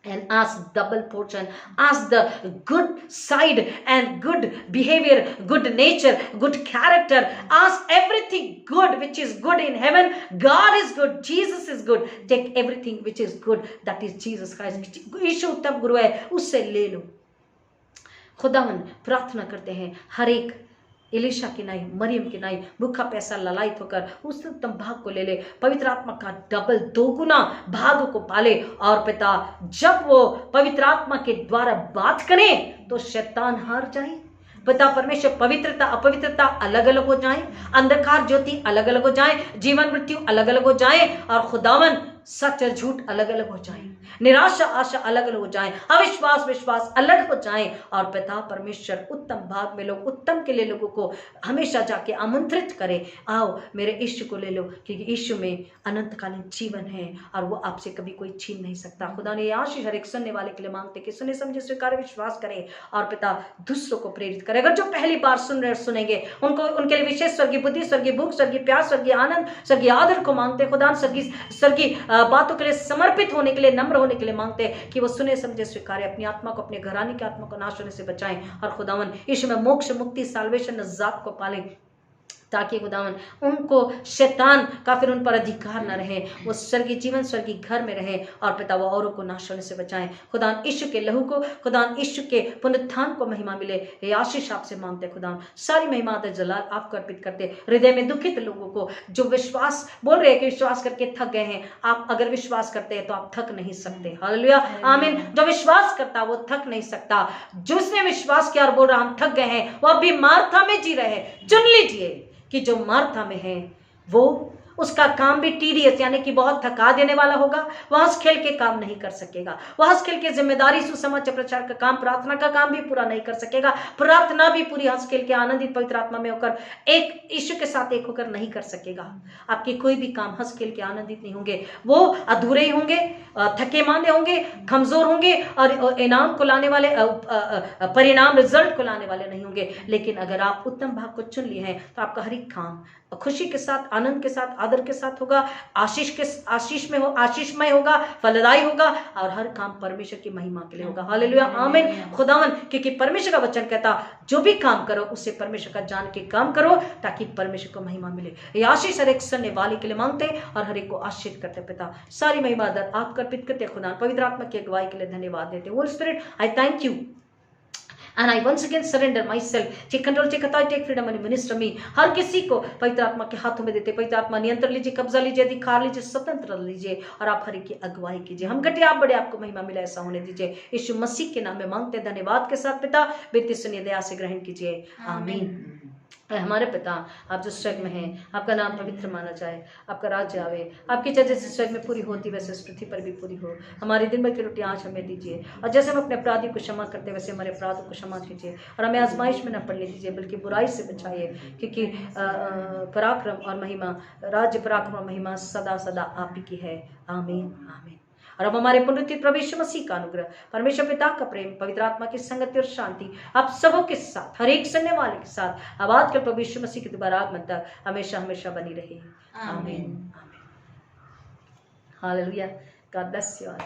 Speaker 1: and ask double portion, ask the good side and good behavior, good nature, good character, ask everything good which is good in heaven. God is good, Jesus is good, take everything which is good, that is Jesus Christ। यीशु उत्तम गुरु है, उससे ले लो। खुदावन प्रार्थना करते हैं हर एक Elisha की नाई, मरियम की नाई, भूखा पैसा ललायत होकर उस उत्तम भाग को ले ले, पवित्र आत्मा का डबल दोगुना भाग को पाले, और पिता जब वो पवित्र आत्मा के द्वारा बात करें तो शैतान हार जाए। पिता परमेश्वर, पवित्रता अपवित्रता अलग अलग हो जाए, अंधकार ज्योति अलग अलग हो जाए, जीवन मृत्यु अलग अलग हो जाए, और खुदावन सच और झूठ अलग अलग हो जाए, निराशा आशा अलग अलग हो जाए, अविश्वास विश्वास अलग हो जाए, और पिता परमेश्वर उत्तम भाग में लोग उत्तम के लिए लोगों को हमेशा जाके आमंत्रित करे, आओ मेरे यीशु को ले लो, क्योंकि यीशु में अनंतकालीन जीवन है और वो आपसे कभी कोई छीन नहीं सकता। खुदा ने आशीष हर एक सुनने वाले के लिए मांगते कि सुने समझे स्वीकार विश्वास करे और पिता दूसरों को प्रेरित करे। अगर जो पहली बार सुन रहे सुनेंगे उनको, उनके लिए विशेष स्वर्गीय बुद्धि, स्वर्गीय भूख, स्वर्गीय प्यास, स्वर्गीय आनंद, स्वर्गीय आदर को मांगते। खुदा स्वर्गीय बातों के लिए समर्पित होने के लिए, नम्र होने के लिए मांगते हैं कि वो सुने समझे स्वीकारे, अपनी आत्मा को, अपने घराने की आत्मा को नाश होने से बचाएं, और खुदावन यीशु में मोक्ष, मुक्ति, साल्वेशन, नजात को पालें, ताकि खुदावन उनको शैतान का फिर उन पर अधिकार न रहे, वो स्वर्गीय जीवन स्वर्गीय घर में रहे और पिता वो औरों को नाश होने से बचाएं। खुदावन यीशु के लहू को, खुदावन यीशु के पुनरुत्थान को महिमा मिले, ये आशीष आपसे मांगते खुदावन। सारी महिमा आदर जलाल आपको अर्पित करते। हृदय में दुखित लोगों को जो विश्वास बोल रहे हैं कि विश्वास करके थक गए हैं, आप अगर विश्वास करते हैं तो आप थक नहीं सकते। हालेलुया आमीन। जो विश्वास करता वो थक नहीं सकता। जिसने विश्वास किया और बोल रहा हम थक गए हैं, वो अभी मार्था में जी रहे हैं। चुन लीजिए कि जो मार्था में है वो उसका काम भी टीडियस यानी कि बहुत थका देने वाला होगा। वह हंस खेल के काम नहीं कर सकेगा। वह हंस खेल के जिम्मेदारी सुसमाचार प्रचार का काम, प्रार्थना का काम भी पूरा नहीं कर सकेगा। प्रार्थना भी पूरी हंस खेल के आनंदित पवित्र आत्मा में होकर एक यीशु के साथ एक होकर नहीं कर सकेगा। आपके कोई भी काम हंस खेल के आनंदित नहीं होंगे, वो अधूरे ही होंगे, थके मांदे होंगे, कमजोर होंगे और इनाम को लाने वाले परिणाम रिजल्ट को लाने वाले नहीं होंगे। लेकिन अगर आप उत्तम भाग को चुन लिए हैं तो आपका हर एक काम खुशी के साथ, आनंद के साथ, आदर के साथ होगा, आशीषमय होगा, फलदायी होगा और हर काम परमेश्वर की महिमा के लिए होगा। हालेलुया आमीन खुदावन। क्योंकि परमेश्वर का वचन कहता जो भी काम करो उससे परमेश्वर का जान के काम करो ताकि परमेश्वर को महिमा मिले। ये आशीष हर एक सुनने वाले के लिए मांगते और हर एक को आशीष करते। पिता सारी महिमा आदर आप अर्पित करते खुदा। पवित्र आत्मा की अगुवाई के लिए धन्यवाद देते। Holi spirit I thank you and I once again surrender myself. Take control, take authority, take freedom and minister me. हर किसी को पवित्र आत्मा के हाथों में देते। पवित्र आत्मा नियंत्रण लीजिए, कब्जा लीजिए, अधिकार लीजिए, स्वतंत्र लीजिए और आप हर एक की अगुवाई कीजिए। हम घटे आप बड़े, आपको महिमा मिले ऐसा होने दीजिए। यीशु मसीह के नाम में मांगते धन्यवाद के साथ पिता। बेटी सुनिए, दया से ग्रहण कीजिए आमीन। हमारे पिता आप जो स्वर्ग में हैं, आपका नाम पवित्र माना जाए, आपका राज्य आवे, आपकी इच्छा जैसे स्वर्ग में पूरी होती वैसे इस पृथ्वी पर भी पूरी हो। हमारी दिन भर की रोटी आज हमें दीजिए और जैसे हम अपने अपराधी को क्षमा करते वैसे हमारे अपराधों को क्षमा कीजिए और हमें आजमाइश में न पड़ने दीजिए बल्कि बुराई से बचाइए। क्योंकि पराक्रम और महिमा, राज्य पराक्रम और महिमा सदा सदा आप ही की है। आमीन आमीन। और अब हमारे पुनरुत्थित प्रभु यीशु मसीह का अनुग्रह, परमेश्वर पिता का प्रेम, पवित्र आत्मा की संगति और शांति आप सबों के साथ, हर एक सुनने वाले के साथ आबाद कर प्रभु यीशु मसीह के दोबारा आगमन तक हमेशा हमेशा बनी रहे। आमीन आमीन। Hallelujah. God bless you all.